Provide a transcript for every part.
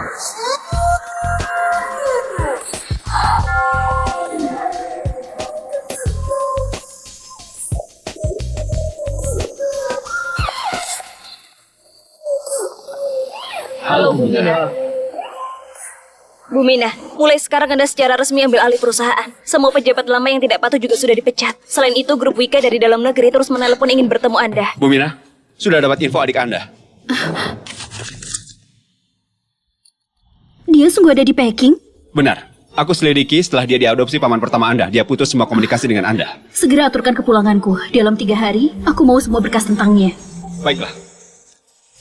Halo Bu Mina. Bu Mina, mulai sekarang Anda secara resmi ambil alih perusahaan. Semua pejabat lama yang tidak patuh juga sudah dipecat. Selain itu, grup Wika dari dalam negeri terus menelepon ingin bertemu Anda. Bu Mina, sudah dapat info adik Anda. Dia sungguh ada di Peking? Benar. Aku selidiki setelah dia diadopsi paman pertama Anda. Dia putus semua komunikasi dengan Anda. Segera aturkan kepulanganku. Dalam 3 hari, aku mau semua berkas tentangnya. Baiklah.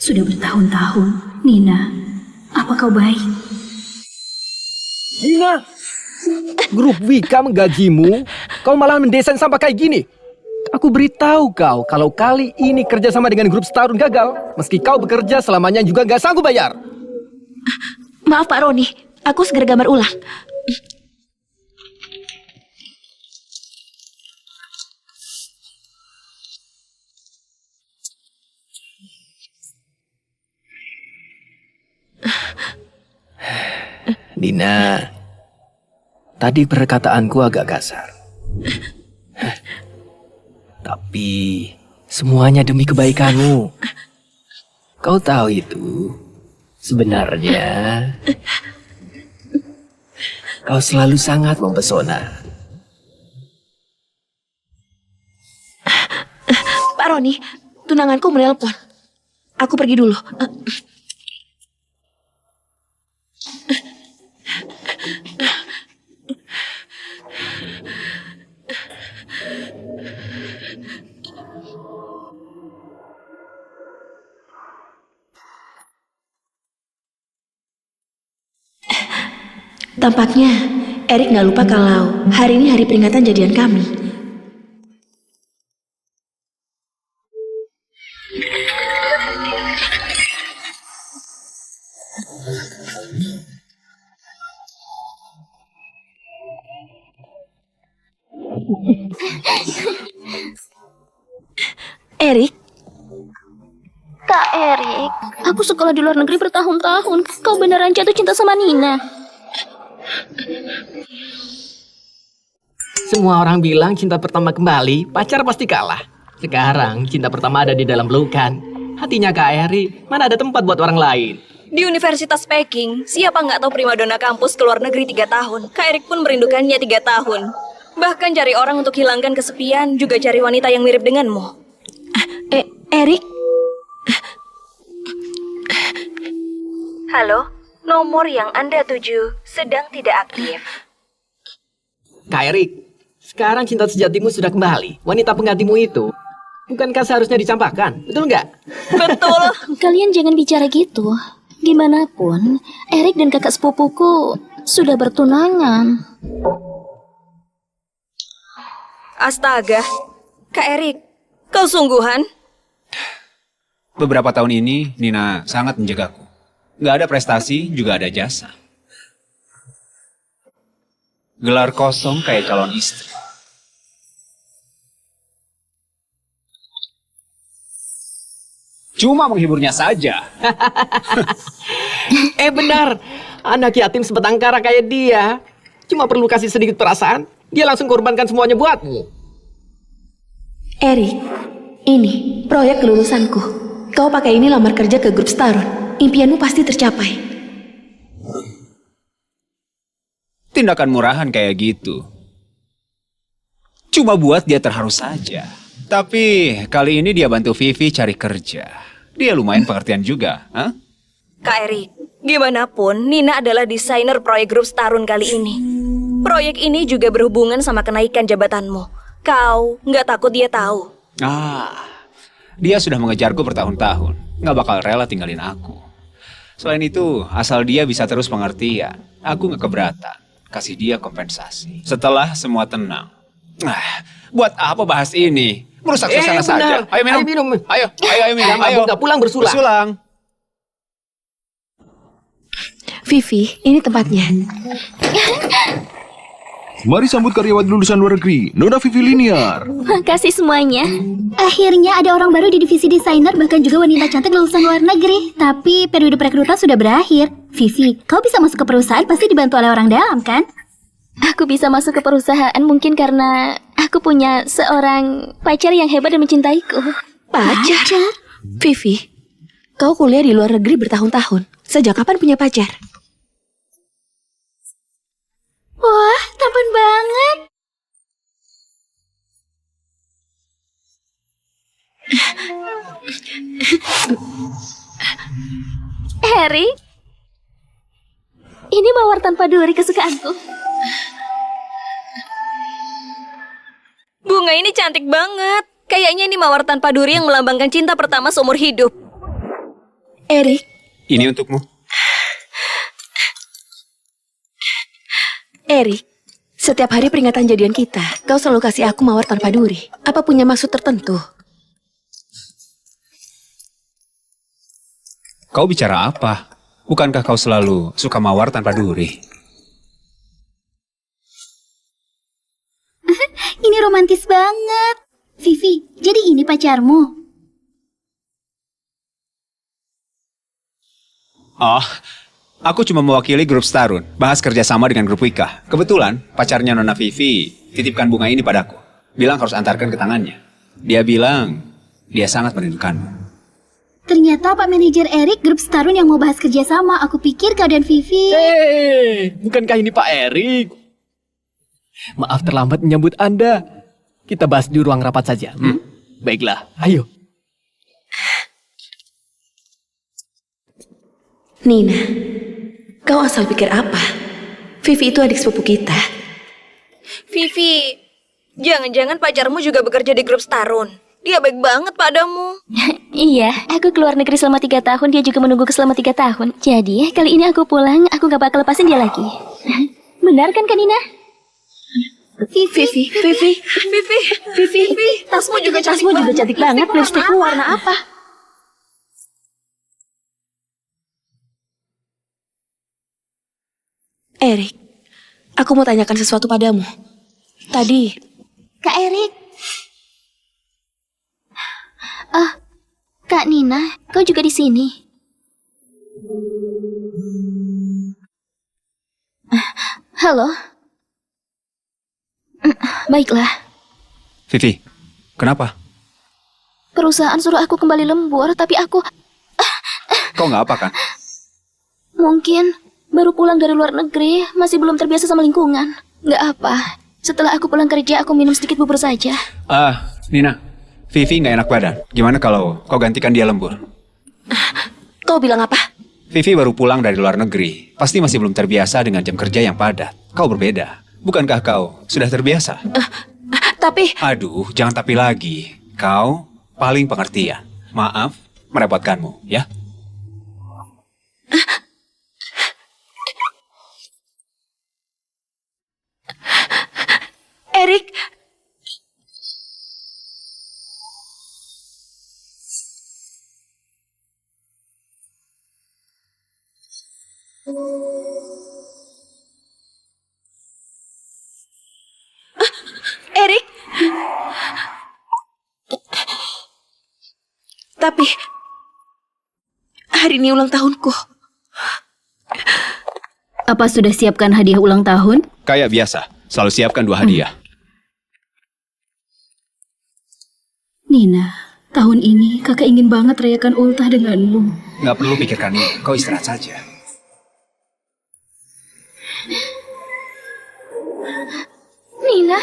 Sudah bertahun-tahun, Nina. Apa kau baik? Nina, grup Wika menggajimu, kau malah mendesain sampah kayak gini. Aku beritahu kau kalau kali ini kerjasama dengan grup Starun gagal. Meski kau bekerja selamanya juga gak sanggup bayar. Maaf Pak Roni, aku segera gambar ulang. Nina, tadi perkataanku agak kasar. Tapi semuanya demi kebaikanmu. Kau tahu itu. Sebenarnya kau selalu sangat mempesona. Pak Roni, tunanganku menelpon. Aku pergi dulu. Tampaknya Erik nggak lupa kalau hari ini hari peringatan jadian kami. Erik? Kak Erik, aku sekolah di luar negeri bertahun-tahun. Kau beneran jatuh cinta sama Nina? Semua orang bilang cinta pertama kembali, pacar pasti kalah. Sekarang cinta pertama ada di dalam pelukan. Hatinya Kak Eri, mana ada tempat buat orang lain. Di Universitas Peking, siapa nggak tahu primadona kampus ke luar negeri 3 tahun. Kak Erik pun merindukannya 3 tahun. Bahkan cari orang untuk hilangkan kesepian, juga cari wanita yang mirip denganmu. Erik? Halo, nomor yang Anda tuju sedang tidak aktif. Kak Erik, sekarang cinta sejatimu sudah kembali. Wanita penggantimu itu, bukankah seharusnya dicampakkan? Betul nggak? Betul. Kalian jangan bicara gitu. Gimana pun, Erik dan kakak sepupuku sudah bertunangan. Astaga, Kak Erik, kau sungguhan? Beberapa tahun ini, Nina sangat menjagaku. Nggak ada prestasi, juga ada jasa. Gelar kosong kayak calon istri. Cuma menghiburnya saja. Benar, anak yatim sebatang kara kayak dia. Cuma perlu kasih sedikit perasaan, dia langsung korbankan semuanya buatmu. Erik, ini proyek kelulusanku. Kau pakai ini lamar kerja ke grup Starun. Impianmu pasti tercapai. Tindakan murahan kayak gitu. Cuma buat dia terharu saja. Tapi kali ini dia bantu Vivi cari kerja. Dia lumayan pengertian juga, huh? Kak Erik, gimana pun Nina adalah desainer proyek grup Starun kali ini. Proyek ini juga berhubungan sama kenaikan jabatanmu. Kau nggak takut dia tahu? Dia sudah mengejarku bertahun-tahun. Nggak bakal rela tinggalin aku. Selain itu, asal dia bisa terus pengertian, aku nggak keberatan. Kasih dia kompensasi. Setelah semua tenang. Buat apa bahas ini? Merusak suasana saja. Ayo minum. Ayo minum. Ayo. Nggak pulang bersulang. Bersulang. Vivi, ini tempatnya. Mari sambut karyawan lulusan luar negeri, Nona Vivi Liniar. Makasih semuanya. Akhirnya ada orang baru di divisi desainer, bahkan juga wanita cantik lulusan luar negeri. Tapi periode perekrutan sudah berakhir. Vivi, kau bisa masuk ke perusahaan pasti dibantu oleh orang dalam, kan? Aku bisa masuk ke perusahaan mungkin karena aku punya seorang pacar yang hebat dan mencintaiku. Pacar? Vivi, kau kuliah di luar negeri bertahun-tahun. Sejak kapan punya pacar? Wah, tampan banget. Harry, ini mawar tanpa duri kesukaanku. Bunga ini cantik banget. Kayaknya ini mawar tanpa duri yang melambangkan cinta pertama seumur hidup. Erik, Ini untukmu. Erik, setiap hari peringatan jadian kita, kau selalu kasih aku mawar tanpa duri. Apa punya maksud tertentu? Kau bicara apa? Bukankah kau selalu suka mawar tanpa duri? Ini romantis banget. Vivi, jadi ini pacarmu? Oh, aku cuma mewakili grup Starun, bahas kerjasama dengan grup Wika. Kebetulan, pacarnya Nona Vivi titipkan bunga ini padaku. Bilang harus antarkan ke tangannya. Dia bilang, dia sangat merindukanmu. Ternyata Pak Manajer Erik grup Starun yang mau bahas kerjasama. Aku pikir kau dan Vivi... Bukankah ini Pak Erik? Maaf terlambat menyambut Anda. Kita bahas di ruang rapat saja. Baiklah, ayo. Nina, kau asal pikir apa? Vivi itu adik sepupu kita. Vivi, jangan-jangan pacarmu juga bekerja di grup Starun. Dia baik banget padamu. Iya, aku keluar negeri selama 3 tahun, dia juga menungguku selama 3 tahun. Jadi, kali ini aku pulang, aku gak bakal lepasin dia lagi. Benar kan, Nina? Vivi, Tasmu juga tasmu juga cantik banget. Lipstikmu warna apa? Erik, aku mau tanyakan sesuatu padamu. Tadi, Kak Erik. Kak Nina, kau juga di sini. Halo? Baiklah, Vivi, kenapa? perusahaan suruh aku kembali lembur, tapi aku Kau nggak apa kan? mungkin baru pulang dari luar negeri, masih belum terbiasa sama lingkungan. Nggak apa, setelah aku pulang kerja, aku minum sedikit bubur saja. Nina, Vivi nggak enak badan. Gimana kalau kau gantikan dia lembur? kau bilang apa? Vivi baru pulang dari luar negeri. Pasti masih belum terbiasa dengan jam kerja yang padat. Kau berbeda. Bukankah kau sudah terbiasa? Tapi, Aduh, jangan tapi lagi. Kau paling pengertian. Maaf, merepotkanmu, ya? Erik, Erik. Tapi hari ini ulang tahunku. Apa sudah siapkan hadiah ulang tahun? Kayak biasa, selalu siapkan 2 hadiah. Nina, tahun ini kakak ingin banget rayakan ultah denganmu. Nggak perlu pikirkan ini, kau istirahat saja. Nina,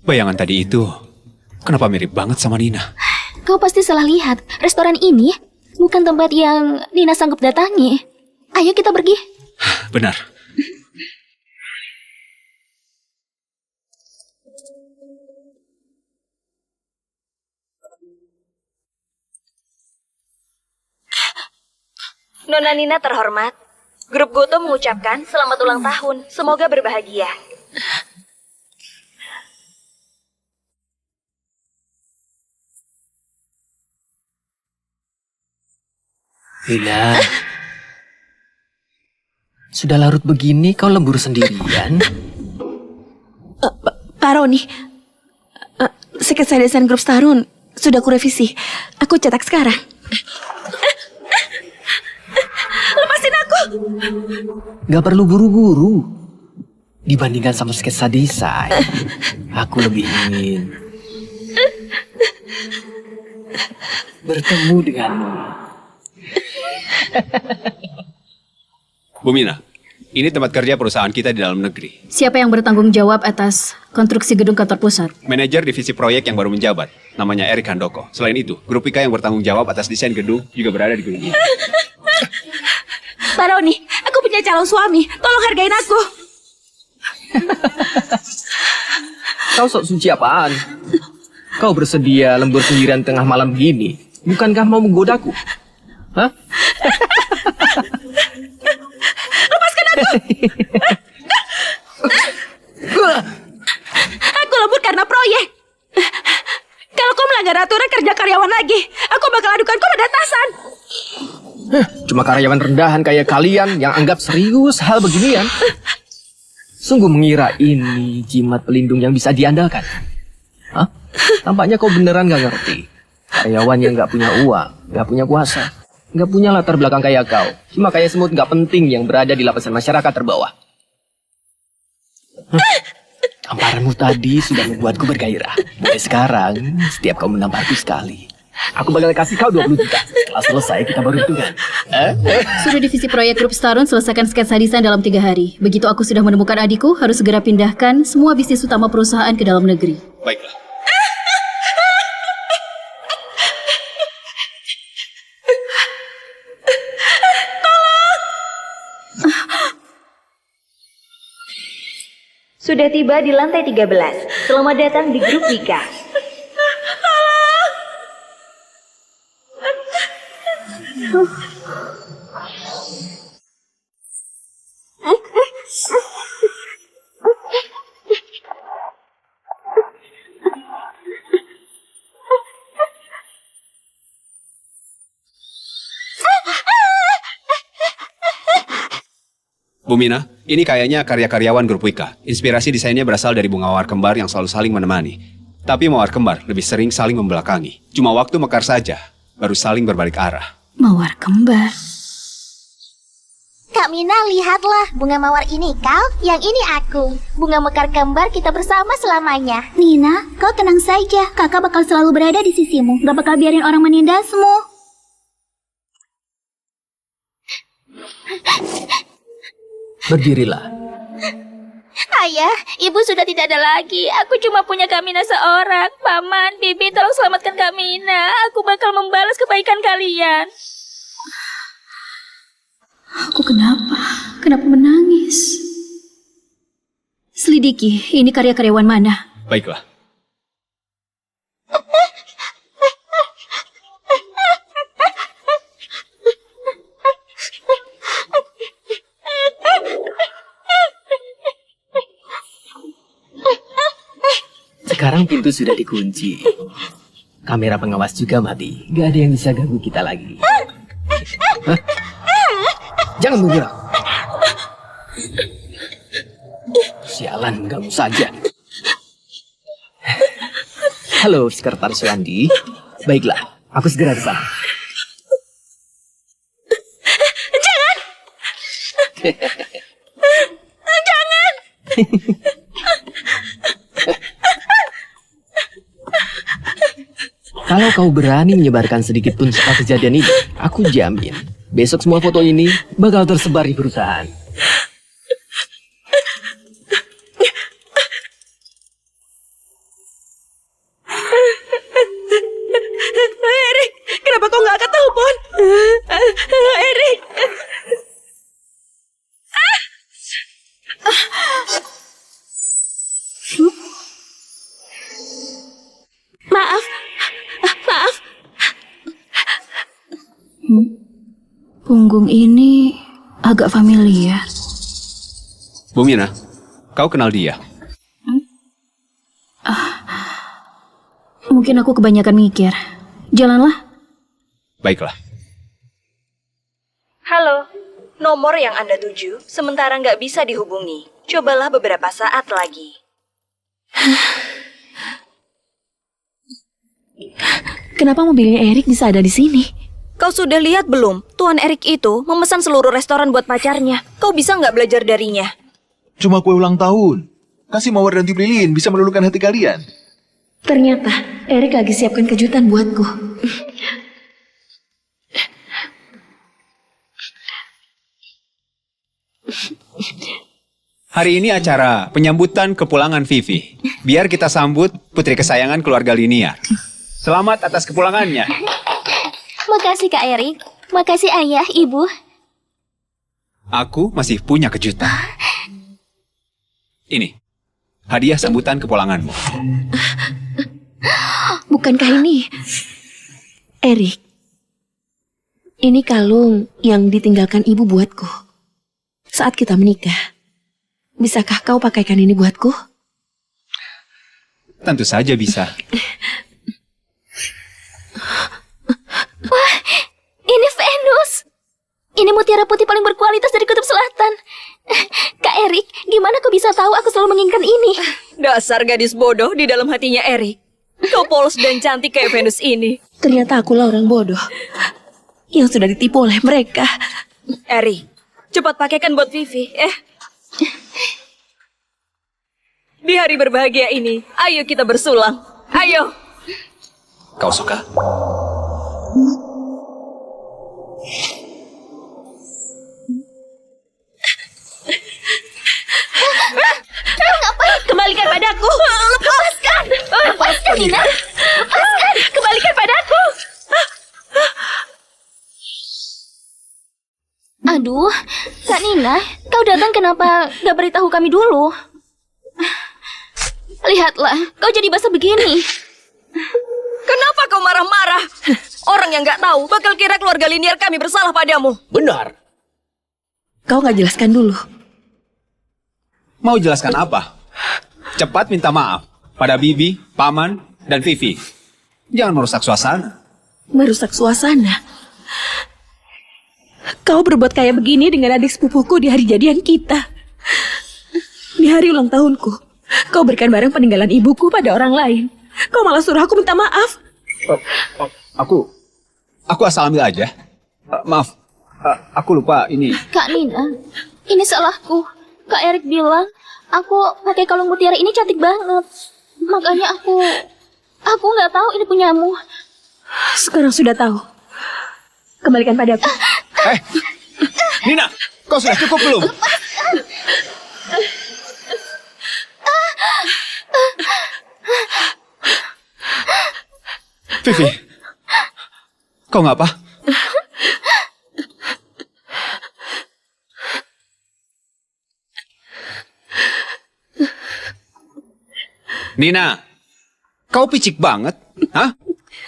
Bayangan tadi itu, kenapa mirip banget sama Nina? kau pasti salah lihat. Restoran ini bukan tempat yang Nina sanggup datangi. Ayo kita pergi. Benar. Nona Nina terhormat. Grup Goto mengucapkan selamat ulang tahun. Semoga berbahagia. Nina, Sudah larut begini kau lembur sendirian? Pak Roni, sketsa desain grup Starun sudah kurevisi. Aku cetak sekarang. Lepasin aku! Gak perlu buru-buru. Dibandingkan sama sketsa desain, aku lebih ingin bertemu denganmu. Bu Mina, ini tempat kerja perusahaan kita di dalam negeri. Siapa yang bertanggung jawab atas konstruksi gedung kantor pusat? Manajer divisi proyek yang baru menjabat, namanya Erik Handoko. Selain itu, grup Wika yang bertanggung jawab atas desain gedung juga berada di gedung ini. Pak Roni, aku punya calon suami. Tolong hargain aku. Kau sok suci apaan? Kau bersedia lembur sendirian tengah malam begini? Bukankah mau menggodaku? Hah? Lepaskan aku! Aku lembur karena proyek. Kalau kau melanggar aturan kerja karyawan lagi, aku bakal adukan kau pada atasan. Cuma karyawan rendahan kayak kalian yang anggap serius hal beginian. Sungguh mengira ini jimat pelindung yang bisa diandalkan. Hah? Tampaknya kau beneran gak ngerti. Karyawan yang gak punya uang, gak punya kuasa, gak punya latar belakang kayak kau. Cuma kayak semut gak penting yang berada di lapisan masyarakat terbawah. Tamparanmu tadi sudah membuatku bergairah. Mulai sekarang, setiap kau menamparku sekali, aku bakal kasih kau 20 juta. Setelah selesai, kita baru hitungan. Sudah divisi proyek grup Starun selesaikan sketsa desain dalam 3 hari. Begitu aku sudah menemukan adikku, harus segera pindahkan semua bisnis utama perusahaan ke dalam negeri. Baiklah. Sudah tiba di lantai 13. Selamat datang di grup Wika. Bu Mina, ini kayaknya karya karyawan grup Wika. Inspirasi desainnya berasal dari bunga mawar kembar yang selalu saling menemani. Tapi mawar kembar lebih sering saling membelakangi. Cuma waktu mekar saja, baru saling berbalik arah. Mawar kembar. Kak Mina, lihatlah bunga mawar ini kau, yang ini aku. Bunga mekar kembar kita bersama selamanya. Nina, kau tenang saja. Kakak bakal selalu berada di sisimu. Gak bakal biarin orang menindasmu. Berdirilah. Ayah, ibu sudah tidak ada lagi. Aku cuma punya Kamina seorang. Paman, Bibi, tolong selamatkan Kamina. Aku bakal membalas kebaikan kalian. Aku kenapa? Kenapa menangis? Selidiki, ini karya karyawan mana? Baiklah. Sekarang pintu sudah dikunci. Kamera pengawas juga mati. Gak ada yang bisa ganggu kita lagi. Hah? Jangan bergerak. Sialan, ganggu saja. Halo, Sekretaris Wandi. Baiklah, aku segera ke sana. Jangan! Jangan! Kalau kau berani menyebarkan sedikit pun soal kejadian ini, aku jamin besok semua foto ini bakal tersebar di perusahaan. Erik, kenapa kau nggak angkat telepon? Erik. Maaf. Maaf. Punggung ini agak familiar. Bu Mina, kau kenal dia? Mungkin aku kebanyakan mikir. Jalanlah. Baiklah. Halo, Nomor yang Anda tuju sementara nggak bisa dihubungi. Cobalah beberapa saat lagi. Kenapa mobilnya Erik bisa ada di sini? Kau sudah lihat belum? Tuan Erik itu memesan seluruh restoran buat pacarnya. Kau bisa nggak belajar darinya? Cuma kue ulang tahun. Kasih Mawar dan Tip Lilin bisa meluluhkan hati kalian. Ternyata Erik lagi siapkan kejutan buatku. Hari ini acara penyambutan kepulangan Vivi. Biar kita sambut putri kesayangan keluarga Liniar. Selamat atas kepulangannya. Makasih Kak Erik. Makasih Ayah, Ibu. Aku masih punya kejutan. Ini, hadiah sambutan kepulanganmu. Bukankah ini Erik? Ini kalung yang ditinggalkan ibu buatku saat kita menikah. Bisakah kau pakaikan ini buatku? Tentu saja bisa. Wah, ini Venus. Ini mutiara putih paling berkualitas dari Kutub Selatan. Kak Erik, gimana kau bisa tahu aku selalu menginginkan ini? Dasar gadis bodoh di dalam hatinya Erik. Kau polos dan cantik kayak Venus ini. Ternyata akulah orang bodoh yang sudah ditipu oleh mereka. Erik, cepat pakaikan buat Vivi, Di hari berbahagia ini, ayo kita bersulang. Ayo. Kau suka? Kembalikan padaku. Lepaskan! Lepaskan, Nina! Lepaskan! Kembalikan padaku. Aduh, Kak Nina, kau datang kenapa gak beritahu kami dulu? Lihatlah, kau jadi basah begini. Kenapa kau marah-marah? Orang yang nggak tahu bakal kira keluarga Liniar kami bersalah padamu. Benar. Kau nggak jelaskan dulu. Mau jelaskan apa? Cepat minta maaf pada Bibi, Paman, dan Vivi. Jangan merusak suasana. Merusak suasana. Kau berbuat kayak begini dengan adik sepupuku di hari jadian kita. Di hari ulang tahunku, kau berikan barang peninggalan ibuku pada orang lain. Kau malah suruh aku minta maaf. Aku asal ambil aja. Maaf, aku lupa ini. Kak Nina, ini salahku. Kak Erik bilang, aku pakai kalung mutiara ini cantik banget. Makanya aku nggak tahu ini punyamu. Sekarang sudah tahu. Kembalikan padaku. Nina, kau sudah cukup belum? Vivi, kau nggak apa? Nina, kau picik banget, hah?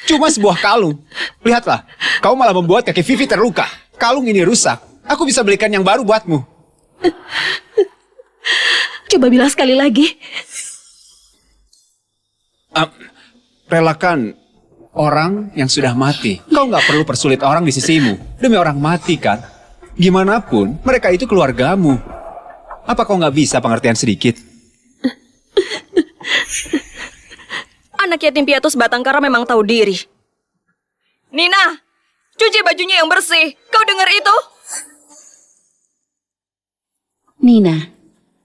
Cuma sebuah kalung. Lihatlah, kau malah membuat kaki Vivi terluka. Kalung ini rusak. Aku bisa belikan yang baru buatmu. Coba bilang sekali lagi. Relakan orang yang sudah mati. Kau nggak perlu persulit orang di sisimu. Demi orang mati kan? Gimana pun, mereka itu keluargamu. Apa kau nggak bisa pengertian sedikit? Anak yatim piatu sebatang kara memang tahu diri. Nina, cuci bajunya yang bersih. Kau dengar itu? Nina,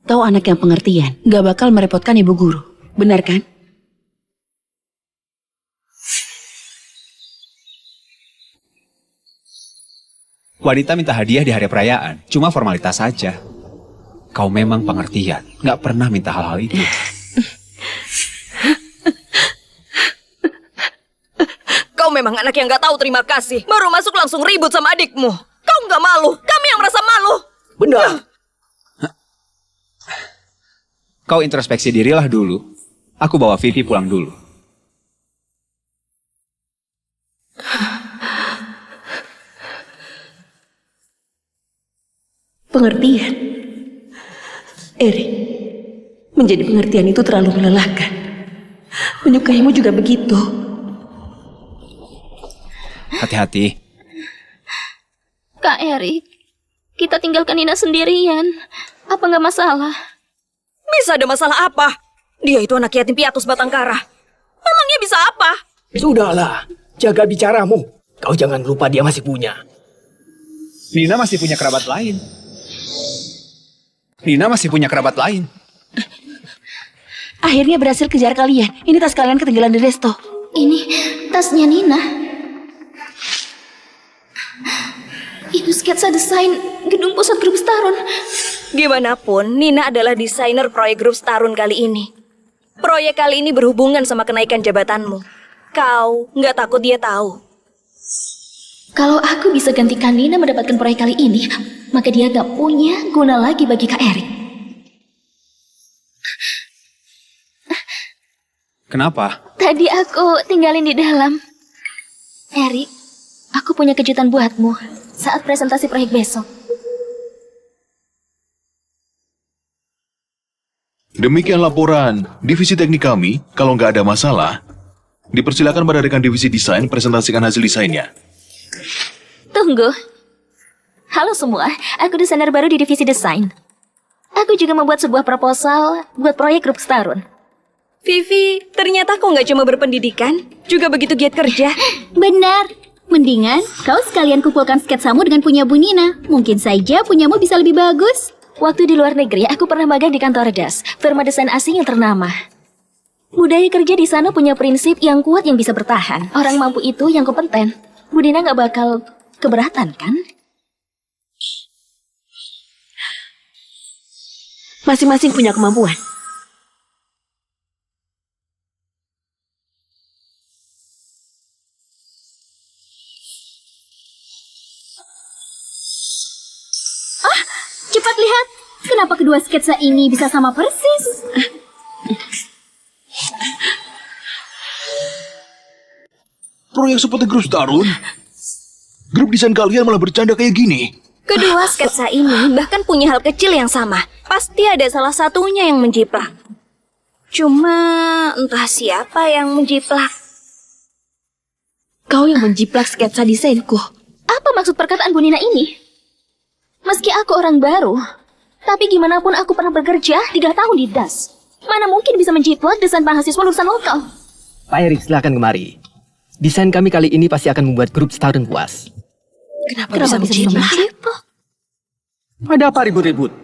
kau anak yang pengertian. Gak bakal merepotkan ibu guru. Benar kan? Wanita minta hadiah di hari perayaan. Cuma formalitas saja. Kau memang pengertian. Nggak pernah minta hal-hal itu. Kau memang anak yang gak tahu terima kasih. Baru masuk langsung ribut sama adikmu. Kau nggak malu. Kami yang merasa malu. Benar. Kau introspeksi dirilah dulu. Aku bawa Vivi pulang dulu. Pengertian. Erik, menjadi pengertian itu terlalu melelahkan. Menyukaimu juga begitu. Hati-hati. Kak Erik, kita tinggalkan Nina sendirian. Apa nggak masalah? Bisa ada masalah apa? Dia itu anak yatim piatu sebatang kara. Memangnya bisa apa? Sudahlah, jaga bicaramu. Kau jangan lupa dia masih punya. Nina masih punya kerabat lain. Nina masih punya kerabat lain. Akhirnya berhasil kejar kalian. Ini tas kalian ketinggalan di resto. Ini tasnya Nina. Itu sketsa desain gedung pusat grup Starun. Gimana pun, Nina adalah desainer proyek grup Starun kali ini. Proyek kali ini berhubungan sama kenaikan jabatanmu. Kau nggak takut dia tahu? Kalau aku bisa gantikan Nina mendapatkan proyek kali ini, maka dia gak punya guna lagi bagi Kak Erik. Kenapa? Tadi aku tinggalin di dalam. Erik, aku punya kejutan buatmu saat presentasi proyek besok. Demikian laporan divisi teknik kami. Kalau nggak ada masalah, dipersilakan pada rekan divisi desain presentasikan hasil desainnya. Tunggu. Halo semua, aku desainer baru di divisi desain. Aku juga membuat sebuah proposal buat proyek grup Starun. Vivi, ternyata kau nggak cuma berpendidikan, juga begitu giat kerja. Benar. Mendingan kau sekalian kumpulkan sketsamu dengan punya Bu Nina. Mungkin saja punyamu bisa lebih bagus. Waktu di luar negeri, aku pernah magang di kantor DAS, firma desain asing yang ternama. Budaya kerja di sana punya prinsip yang kuat yang bisa bertahan. Orang mampu itu yang kompeten. Bu Nina nggak bakal keberatan, kan? Masing-masing punya kemampuan. Cepat lihat, kenapa kedua sketsa ini bisa sama persis? Proyek seperti grup Starun? Grup desain kalian malah bercanda kayak gini. Kedua sketsa ini bahkan punya hal kecil yang sama. Pasti ada salah satunya yang menjiplak. Cuma entah siapa yang menjiplak. Kau yang menjiplak sketsa desainku. Apa maksud perkataan Bu Nina ini? Meski aku orang baru, tapi gimana pun aku pernah bekerja 3 tahun di DAS. Mana mungkin bisa menjiplak desain mahasiswa lulusan lokal? Pak Erik, silakan kemari. Desain kami kali ini pasti akan membuat grup Starun puas. Kenapa bisa menjiplak? Ada apa ribut-ribut?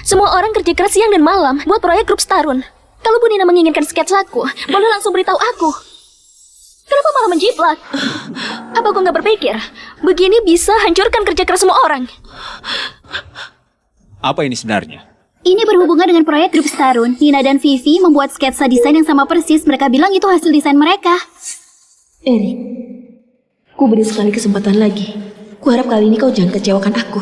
Semua orang kerja keras siang dan malam buat proyek grup Starun. Kalau Bu Nina menginginkan sketsaku, boleh langsung beritahu aku. Kenapa malah menjiplak? Apa kau nggak berpikir begini bisa hancurkan kerja keras semua orang? Apa ini sebenarnya? Ini berhubungan dengan proyek grup Starun. Nina dan Vivi membuat sketsa desain yang sama persis. Mereka bilang itu hasil desain mereka. Erik, ku beri sekali kesempatan lagi. Kuharap kali ini kau jangan kecewakan aku.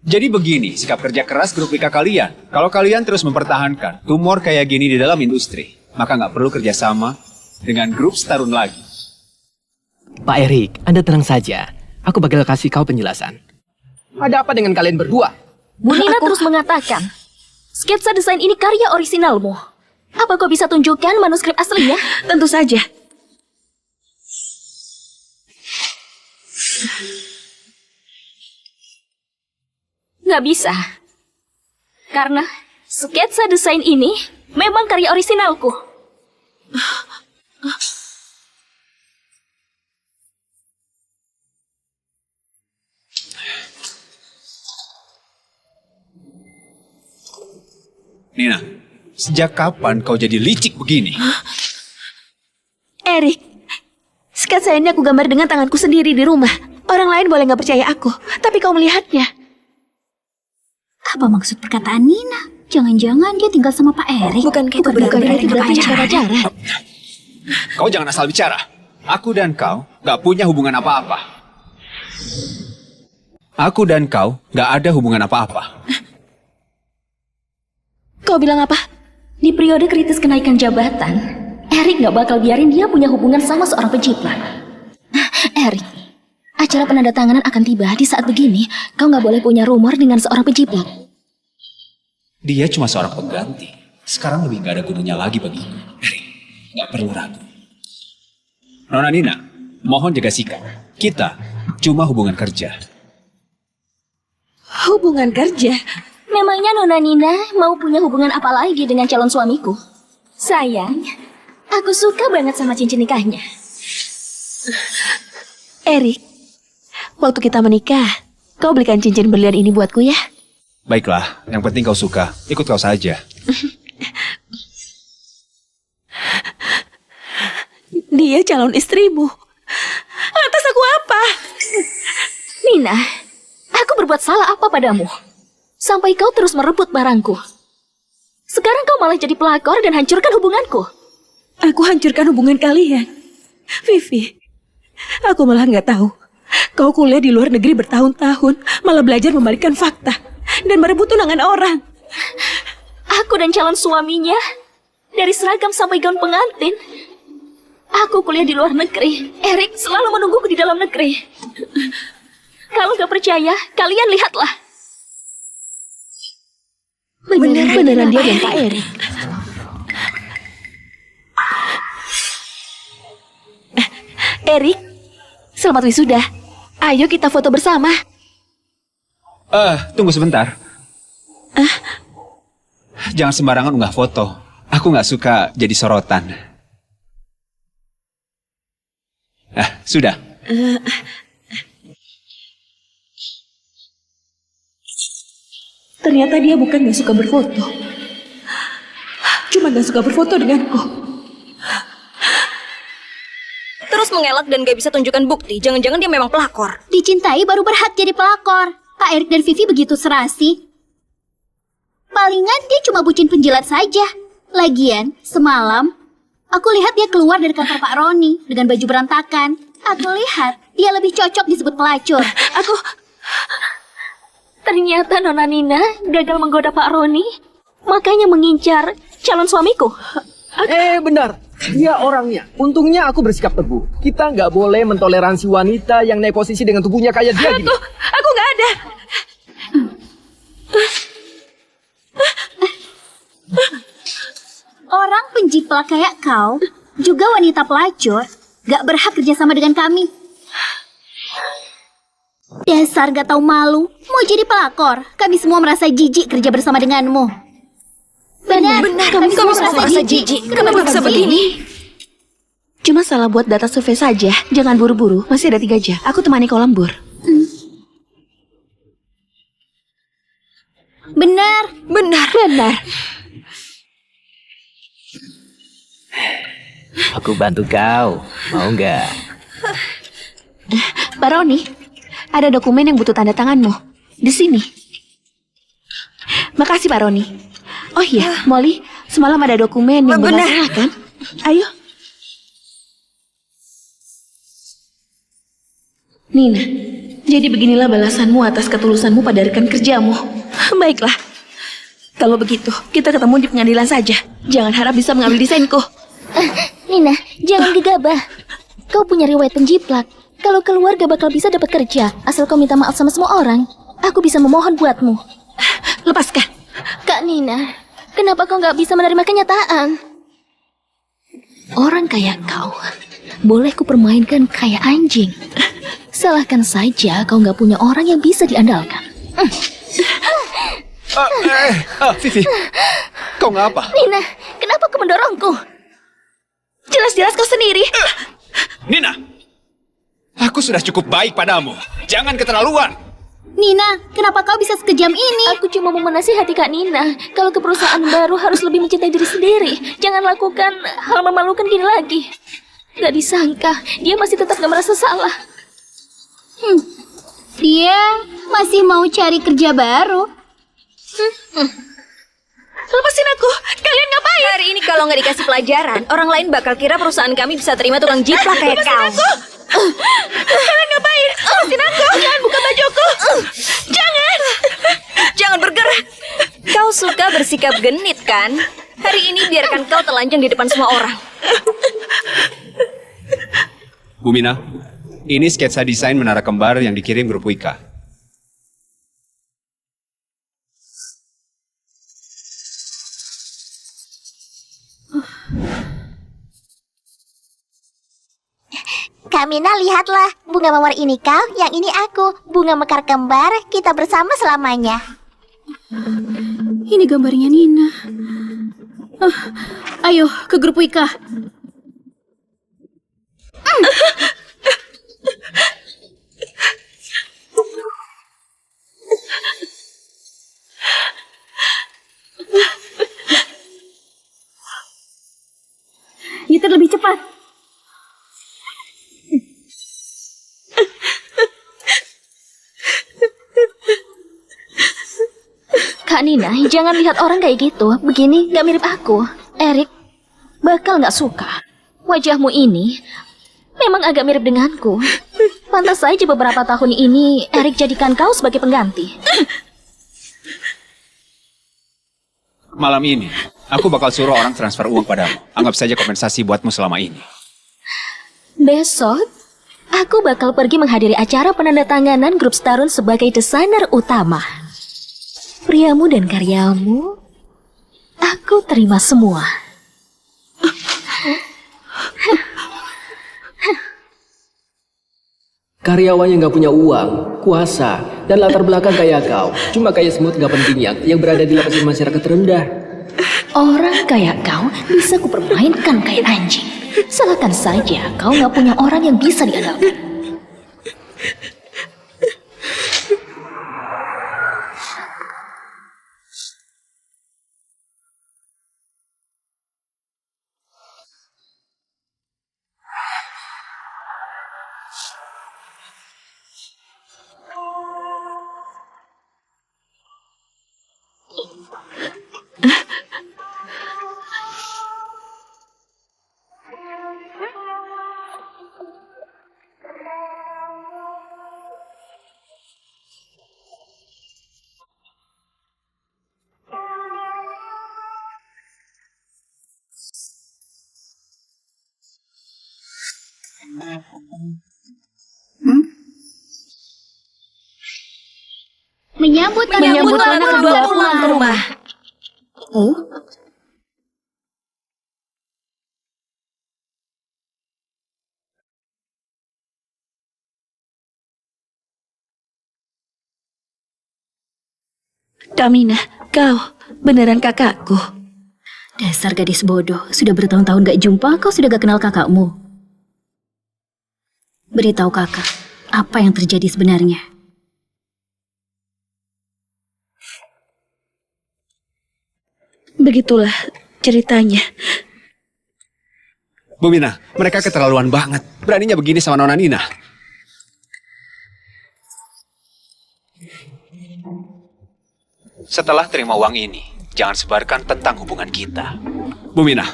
Jadi begini sikap kerja keras grup WK kalian. Kalau kalian terus mempertahankan tumor kayak gini di dalam industri, maka nggak perlu kerjasama dengan grup Starun lagi. Pak Erik, Anda tenang saja. Aku bakal kasih kau penjelasan. Ada apa dengan kalian berdua? Bu Nina terus mengatakan, sketsa desain ini karya orisinalmu. Apa kau bisa tunjukkan manuskrip aslinya? Tentu saja. Nggak bisa. Karena sketsa desain ini memang karya orisinalku. Nina, sejak kapan kau jadi licik begini? Erik, sketsa ini aku gambar dengan tanganku sendiri di rumah. Orang lain boleh nggak percaya aku, tapi kau melihatnya. Apa maksud perkataan Nina? Jangan-jangan dia tinggal sama Pak Erik. Bukankah itu Bukan berarti pacaran? Kau jangan asal bicara. Aku dan kau gak punya hubungan apa-apa. Aku dan kau gak ada hubungan apa-apa. Kau bilang apa? Di periode kritis kenaikan jabatan, Erik nggak bakal biarin dia punya hubungan sama seorang penciplak. Erik, acara penandatanganan akan tiba di saat begini. Kau nggak boleh punya rumor dengan seorang penciplak. Dia cuma seorang pengganti. Sekarang lebih gak ada gunanya lagi bagiku. Erik, gak perlu ragu. Nona Nina, mohon jaga sikap. Kita cuma hubungan kerja. Hubungan kerja? Memangnya Nona Nina mau punya hubungan apa lagi dengan calon suamiku? Sayang, aku suka banget sama cincin nikahnya. Erik, waktu kita menikah, kau belikan cincin berlian ini buatku ya. Baiklah, yang penting kau suka. Ikut kau saja. Dia calon istrimu. Lantas aku apa? Nina, aku berbuat salah apa padamu? Sampai kau terus merebut barangku. Sekarang kau malah jadi pelakor dan hancurkan hubunganku. Aku hancurkan hubungan kalian. Vivi, aku malah nggak tahu. Kau kuliah di luar negeri bertahun-tahun, malah belajar membalikkan fakta dan merebut tunangan orang. Aku dan calon suaminya, dari seragam sampai gaun pengantin. Aku kuliah di luar negeri. Erik selalu menungguku di dalam negeri. Kalau gak percaya, kalian lihatlah. Beneran dia dan Pak Erik. Erik, selamat wisuda. Ayo kita foto bersama. Tunggu sebentar. Jangan sembarangan unggah foto. Aku nggak suka jadi sorotan. Sudah. Ternyata dia bukan gak suka berfoto. Cuma gak suka berfoto denganku. Terus mengelak dan gak bisa tunjukkan bukti. Jangan-jangan dia memang pelakor. Dicintai baru berhak jadi pelakor. Pak Erik dan Vivi begitu serasi. Palingan dia cuma bucin penjilat saja. Lagian, semalam aku lihat dia keluar dari kantor Pak Roni dengan baju berantakan. Aku lihat dia lebih cocok disebut pelacur. Ternyata Nona Nina gagal menggoda Pak Roni, makanya mengincar calon suamiku. Benar. Dia orangnya. Untungnya aku bersikap teguh. Kita nggak boleh mentoleransi wanita yang naik posisi dengan tubuhnya kayak dia gini. Aku gak ada. Orang penjiplak kayak kau, juga wanita pelacur, gak berhak kerjasama dengan kami. Dasar gak tahu malu, mau jadi pelakor. Kami semua merasa jijik kerja bersama denganmu. Benar, kami semua merasa jijik. Kenapa bisa begini? Cuma salah buat data survei saja. Jangan buru-buru, masih ada 3 jam. Aku temani kau lembur. Benar. Aku bantu kau. Mau nggak? Pak Roni, ada dokumen yang butuh tanda tanganmu. Di sini. Makasih Pak Roni. Oh iya, Molly, semalam ada dokumen yang bermasalah kan? Ayo. Nina, jadi beginilah balasanmu atas ketulusanmu pada rekan kerjamu. Baiklah. Kalau begitu, kita ketemu di pengadilan saja. Jangan harap bisa mengambil desainku. Nina, jangan gegabah. Kau punya riwayat penjiplak. Kalau keluar gak bakal bisa dapat kerja. Asal kau minta maaf sama semua orang, aku bisa memohon buatmu. Lepaskan. Kak Nina, kenapa kau gak bisa menerima kenyataan? Orang kayak kau, boleh ku permainkan kayak anjing. Salahkan saja kau gak punya orang yang bisa diandalkan. Vivi, kau ngapa? Nina, kenapa kau mendorongku? Jelas-jelas kau sendiri. Nina, aku sudah cukup baik padamu. Jangan keterlaluan. Nina, kenapa kau bisa sekejam ini? Aku cuma mau menasihati Kak Nina. Kalau ke perusahaan baru harus lebih mencintai diri sendiri. Jangan lakukan hal memalukan gini lagi. Gak disangka, dia masih tetap gak merasa salah. Dia masih mau cari kerja baru. Lepasin aku. Kalian ngapain? Hari ini kalau nggak dikasih pelajaran, orang lain bakal kira perusahaan kami bisa terima tukang jiplak kayak kau. Kalian ngapain? Lepasin aku. Jangan buka bajuku. Jangan. Jangan bergerak. Kau suka bersikap genit kan? Hari ini biarkan kau telanjang di depan semua orang. Bu Mina, ini sketsa desain menara kembar yang dikirim grup Wika. Kak Mina, lihatlah. Bunga mawar ini kau, yang ini aku. Bunga mekar kembar, kita bersama selamanya. Ini gambarnya Nina. Ayo ke grup Wika. Nyetir lebih cepat. Kak Nina, jangan lihat orang kayak gitu. Begini gak mirip aku. Erik bakal gak suka. Wajahmu ini memang agak mirip denganku. Pantas saja beberapa tahun ini Erik jadikan kau sebagai pengganti. Malam ini, aku bakal suruh orang transfer uang padamu. Anggap saja kompensasi buatmu selama ini. Besok, aku bakal pergi menghadiri acara penandatanganan grup Starun sebagai desainer utama. Priamu dan karyamu, aku terima semua. Karyawan yang gak punya uang, kuasa, dan latar belakang kayak kau. Cuma kayak semut gak pentingnya yang berada di lapisan masyarakat rendah. Orang kayak kau bisa kupermainkan kayak anjing. Salahkan saja kau gak punya orang yang bisa diandalkan. Menyambut anak kedua pulang ke rumah. Kamina, kau beneran kakakku. Dasar gadis bodoh, sudah bertahun-tahun gak jumpa, kau sudah gak kenal kakakmu. Beritahu kakak, apa yang terjadi sebenarnya? Begitulah ceritanya. Bu Mina, mereka keterlaluan banget. Beraninya begini sama Nona Nina. Setelah terima uang ini, jangan sebarkan tentang hubungan kita. Bu Mina,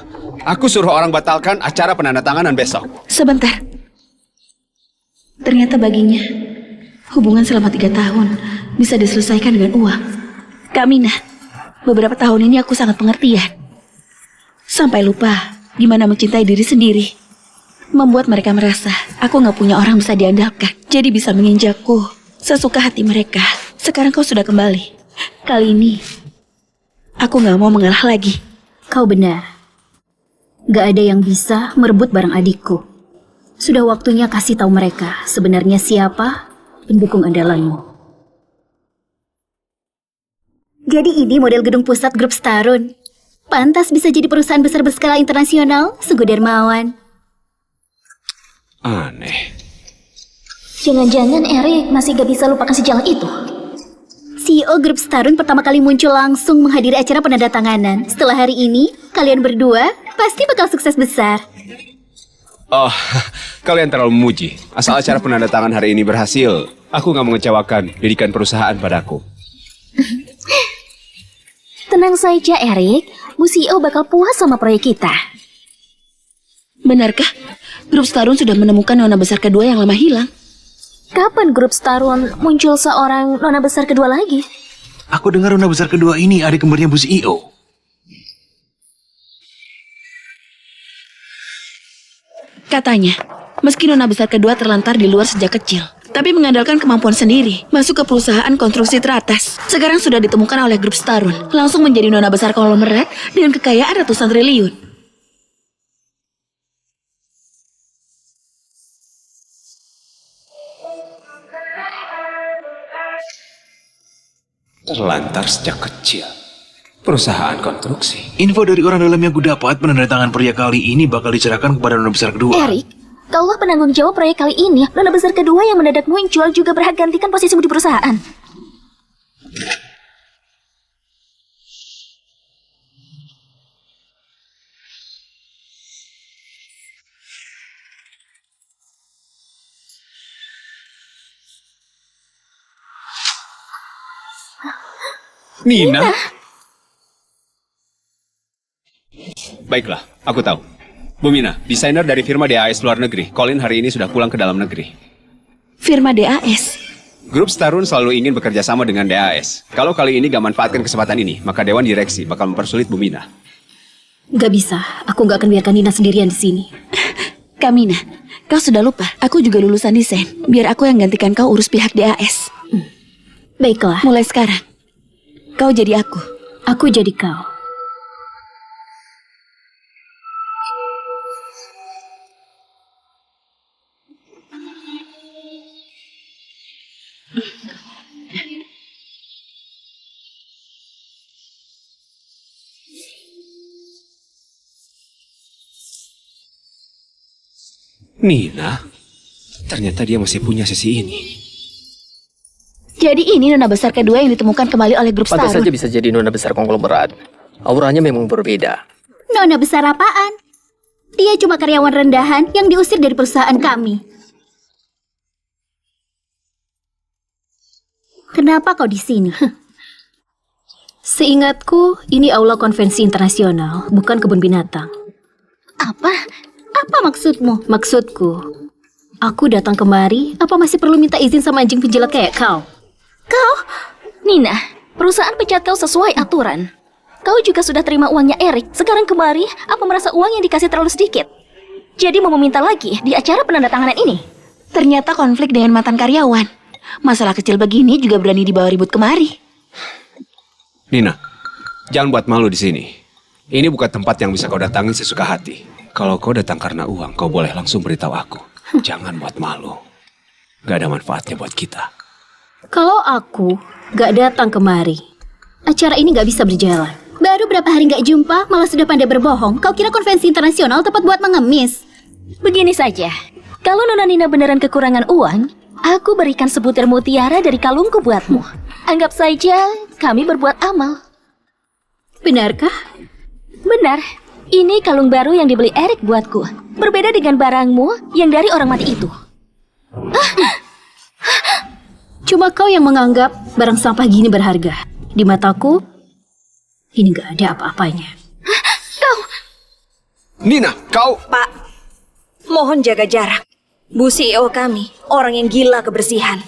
aku suruh orang batalkan acara penandatanganan besok. Sebentar. Ternyata baginya, hubungan selama 3 tahun bisa diselesaikan dengan uang. Kamina, beberapa tahun ini aku sangat pengertian. Sampai lupa gimana mencintai diri sendiri. Membuat mereka merasa aku gak punya orang bisa diandalkan. Jadi bisa menginjakku sesuka hati mereka. Sekarang kau sudah kembali. Kali ini, aku gak mau mengalah lagi. Kau benar. Gak ada yang bisa merebut barang adikku. Sudah waktunya kasih tahu mereka sebenarnya siapa pendukung andalanmu. Jadi ini model gedung pusat grup Starun. Pantas bisa jadi perusahaan besar berskala internasional. Sungguh dermawan. Aneh. Jangan-jangan Erik masih gak bisa lupakan sejarah itu. CEO grup Starun pertama kali muncul langsung menghadiri acara penandatanganan. Setelah hari ini, kalian berdua pasti bakal sukses besar. Oh, kalian terlalu memuji. Asal acara penandatangan hari ini berhasil, aku gak mengecewakan didikan perusahaan padaku. Tenang saja Erik, Bu CEO bakal puas sama proyek kita. Benarkah? Grup Starun sudah menemukan nona besar kedua yang lama hilang. Kapan grup Starun muncul seorang nona besar kedua lagi? Aku dengar nona besar kedua ini adik kembarnya Bu CEO. Katanya, meski nona besar kedua terlantar di luar sejak kecil, tapi mengandalkan kemampuan sendiri, masuk ke perusahaan konstruksi teratas. Sekarang sudah ditemukan oleh grup Starun, langsung menjadi nona besar konglomerat dengan kekayaan ratusan triliun. Terlantar sejak kecil. Perusahaan konstruksi. Info dari orang dalam yang gue dapat, penandatangan proyek kali ini bakal diserahkan kepada nona besar kedua. Erik, kaulah penanggung jawab proyek kali ini. Nona besar kedua yang mendadak muncul juga berhak gantikan posisimu di perusahaan. Nina? Baiklah, aku tahu. Bu Mina, desainer dari firma DAS luar negeri. Colin hari ini sudah pulang ke dalam negeri. Firma DAS. Grup Starun selalu ingin bekerja sama dengan DAS. Kalau kali ini gak manfaatkan kesempatan ini, maka Dewan Direksi bakal mempersulit Bu Mina. Gak bisa, aku gak akan biarkan Nina sendirian di sini. Kamina, kau sudah lupa. Aku juga lulusan desain. Biar aku yang gantikan kau urus pihak DAS. Baiklah, Mulai sekarang, kau jadi aku. aku jadi kau. Nina? Ternyata dia masih punya sisi ini. Jadi ini nona besar kedua yang ditemukan kembali oleh grup Pantas Starun. saja bisa jadi nona besar konglomerat. Auranya memang berbeda. Nona besar apaan? Dia cuma karyawan rendahan yang diusir dari perusahaan kami. Kenapa kau di sini? Seingatku, ini aula konvensi internasional, bukan kebun binatang. Apa? Apa maksudmu? Maksudku, aku datang kemari, apa masih perlu minta izin sama anjing penjilat kayak kau? Kau? Nina, perusahaan pecat kau sesuai aturan. Kau juga sudah terima uangnya Erik. Sekarang kemari, apa merasa uang yang dikasih terlalu sedikit? Jadi mau meminta lagi di acara penandatanganan ini? Ternyata konflik dengan mantan karyawan. Masalah kecil begini juga berani dibawa ribut kemari. Nina, jangan buat malu di sini. Ini bukan tempat yang bisa kau datangi sesuka hati. Kalau kau datang karena uang, kau boleh langsung beritahu aku. Jangan buat malu. Gak ada manfaatnya buat kita. Kalau aku gak datang kemari, acara ini gak bisa berjalan. Baru berapa hari nggak jumpa, malah sudah pandai berbohong. Kau kira konvensi internasional tempat buat mengemis? Begini saja, kalau Nona Nina beneran kekurangan uang, aku berikan sebutir mutiara dari kalungku buatmu. Anggap saja kami berbuat amal. Benarkah? Benar, ini kalung baru yang dibeli Erik buatku. Berbeda dengan barangmu yang dari orang mati itu. Cuma kau yang menganggap barang sampah gini berharga. Di mataku, ini gak ada apa-apanya. Nina, kau... Pak, mohon jaga jarak. Bu CEO kami, orang yang gila kebersihan.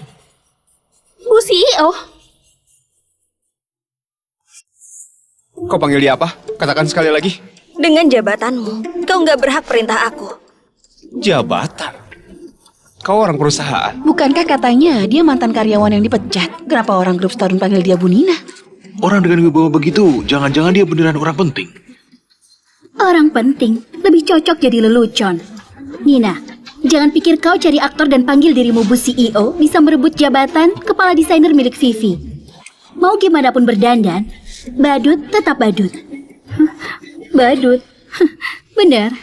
Bu CEO, Kau panggil dia apa? Katakan sekali lagi. Dengan jabatanmu, kau nggak berhak perintah aku. Jabatan. Kau orang perusahaan. Bukankah katanya dia mantan karyawan yang dipecat? Kenapa orang grup Starun panggil dia Bu Nina? Orang dengan wibawa begitu, jangan-jangan dia beneran orang penting. Orang penting, lebih cocok jadi lelucon. Nina, jangan pikir kau cari aktor dan panggil dirimu Bu CEO bisa merebut jabatan kepala desainer milik Vivi. Mau gimana pun berdandan, badut tetap badut. Badut. Benar.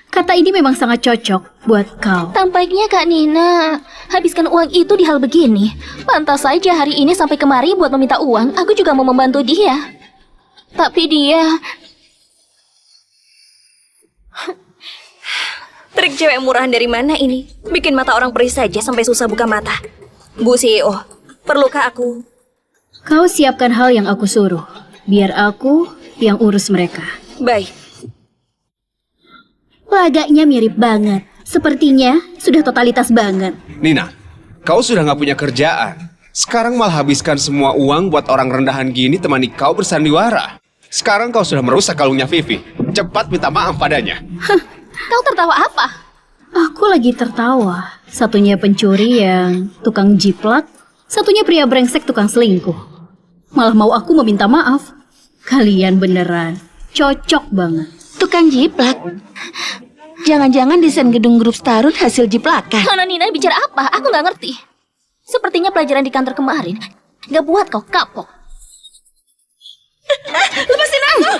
Kata ini memang sangat cocok buat kau. tampaknya Kak Nina habiskan uang itu di hal begini. Pantas saja hari ini sampai kemari buat meminta uang. Aku juga mau membantu dia. Tapi dia... Trik cewek murahan dari mana ini? Bikin mata orang perih saja sampai susah buka mata. Bu CEO, perlukah aku? Kau siapkan hal yang aku suruh. Biar aku yang urus mereka. Baik. Lagaknya mirip banget. Sepertinya sudah totalitas banget. Nina, kau sudah gak punya kerjaan. Sekarang malah habiskan semua uang buat orang rendahan gini temani kau bersandiwara. Sekarang kau sudah merusak kalungnya Vivi. Cepat minta maaf padanya. Kau tertawa apa? Aku lagi tertawa. Satunya pencuri yang tukang jiplak, satunya pria brengsek tukang selingkuh. Malah mau aku meminta maaf. Kalian beneran cocok banget. Tukang jiplak. Jangan-jangan desain gedung grup Starun hasil jiplakan. Nona Nina bicara apa? Aku nggak ngerti. Sepertinya pelajaran di kantor kemarin nggak buat kau kapok. Lepasin aku!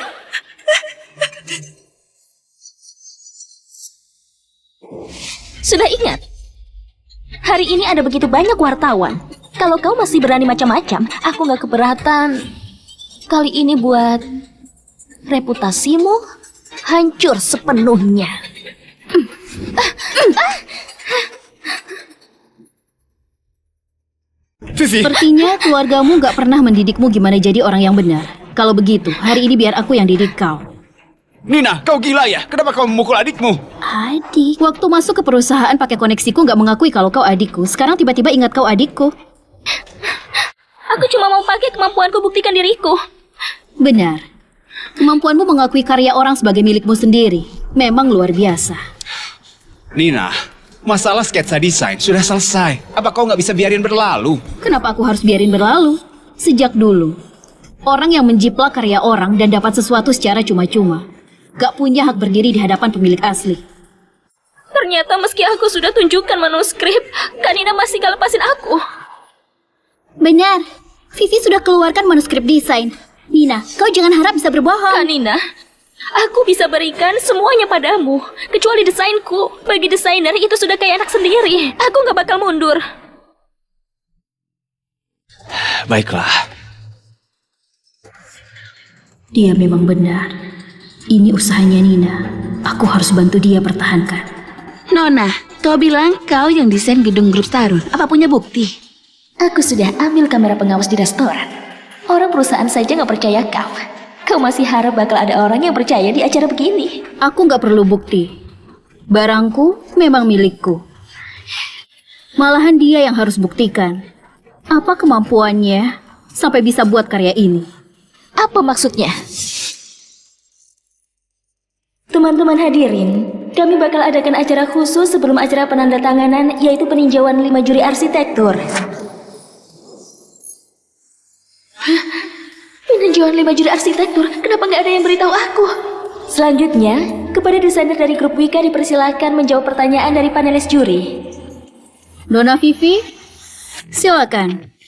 Sudah ingat? Hari ini ada begitu banyak wartawan. Kalau kau masih berani macam-macam, aku nggak keberatan. Kali ini buat reputasimu hancur sepenuhnya. Vivi! Sepertinya keluargamu gak pernah mendidikmu gimana jadi orang yang benar. Kalau begitu, hari ini biar aku yang didik kau. Nina, kau gila ya? Kenapa kau memukul adikmu? Adik? Waktu masuk ke perusahaan pakai koneksiku gak mengakui kalau kau adikku. Sekarang tiba-tiba ingat kau adikku. Aku cuma mau pakai kemampuanku buktikan diriku. Benar. Kemampuanmu mengakui karya orang sebagai milikmu sendiri memang luar biasa. Nina, masalah sketsa desain sudah selesai. Apa kau nggak bisa biarin berlalu? Kenapa aku harus biarin berlalu? Sejak dulu, orang yang menjiplak karya orang dan dapat sesuatu secara cuma-cuma gak punya hak berdiri di hadapan pemilik asli. Ternyata meski aku sudah tunjukkan manuskrip, Kanina masih gak lepasin aku. Benar, Vivi sudah keluarkan manuskrip desain. Nina, kau jangan harap bisa berbohong. Kanina, aku bisa berikan semuanya padamu, kecuali desainku. Bagi desainer itu sudah kayak anak sendiri. Aku gak bakal mundur. Baiklah. Dia memang benar. Ini usahanya Nina. Aku harus bantu dia pertahankan. Nona, kau bilang kau yang desain gedung grup Starun. Apa punya bukti? Aku sudah ambil kamera pengawas di restoran. Orang perusahaan saja gak percaya kau. Kau masih harap bakal ada orang yang percaya di acara begini? Aku gak perlu bukti. Barangku memang milikku. Malahan dia yang harus buktikan apa kemampuannya sampai bisa buat karya ini. Apa maksudnya? Teman-teman hadirin, kami bakal adakan acara khusus sebelum acara penandatanganan, yaitu peninjauan 5 juri arsitektur. Hah? Peninjauan 5 juri arsitektur? Kenapa nggak ada yang beritahu aku? Selanjutnya, kepada desainer dari grup Wika dipersilakan menjawab pertanyaan dari panelis juri. Nona Vivi, silakan.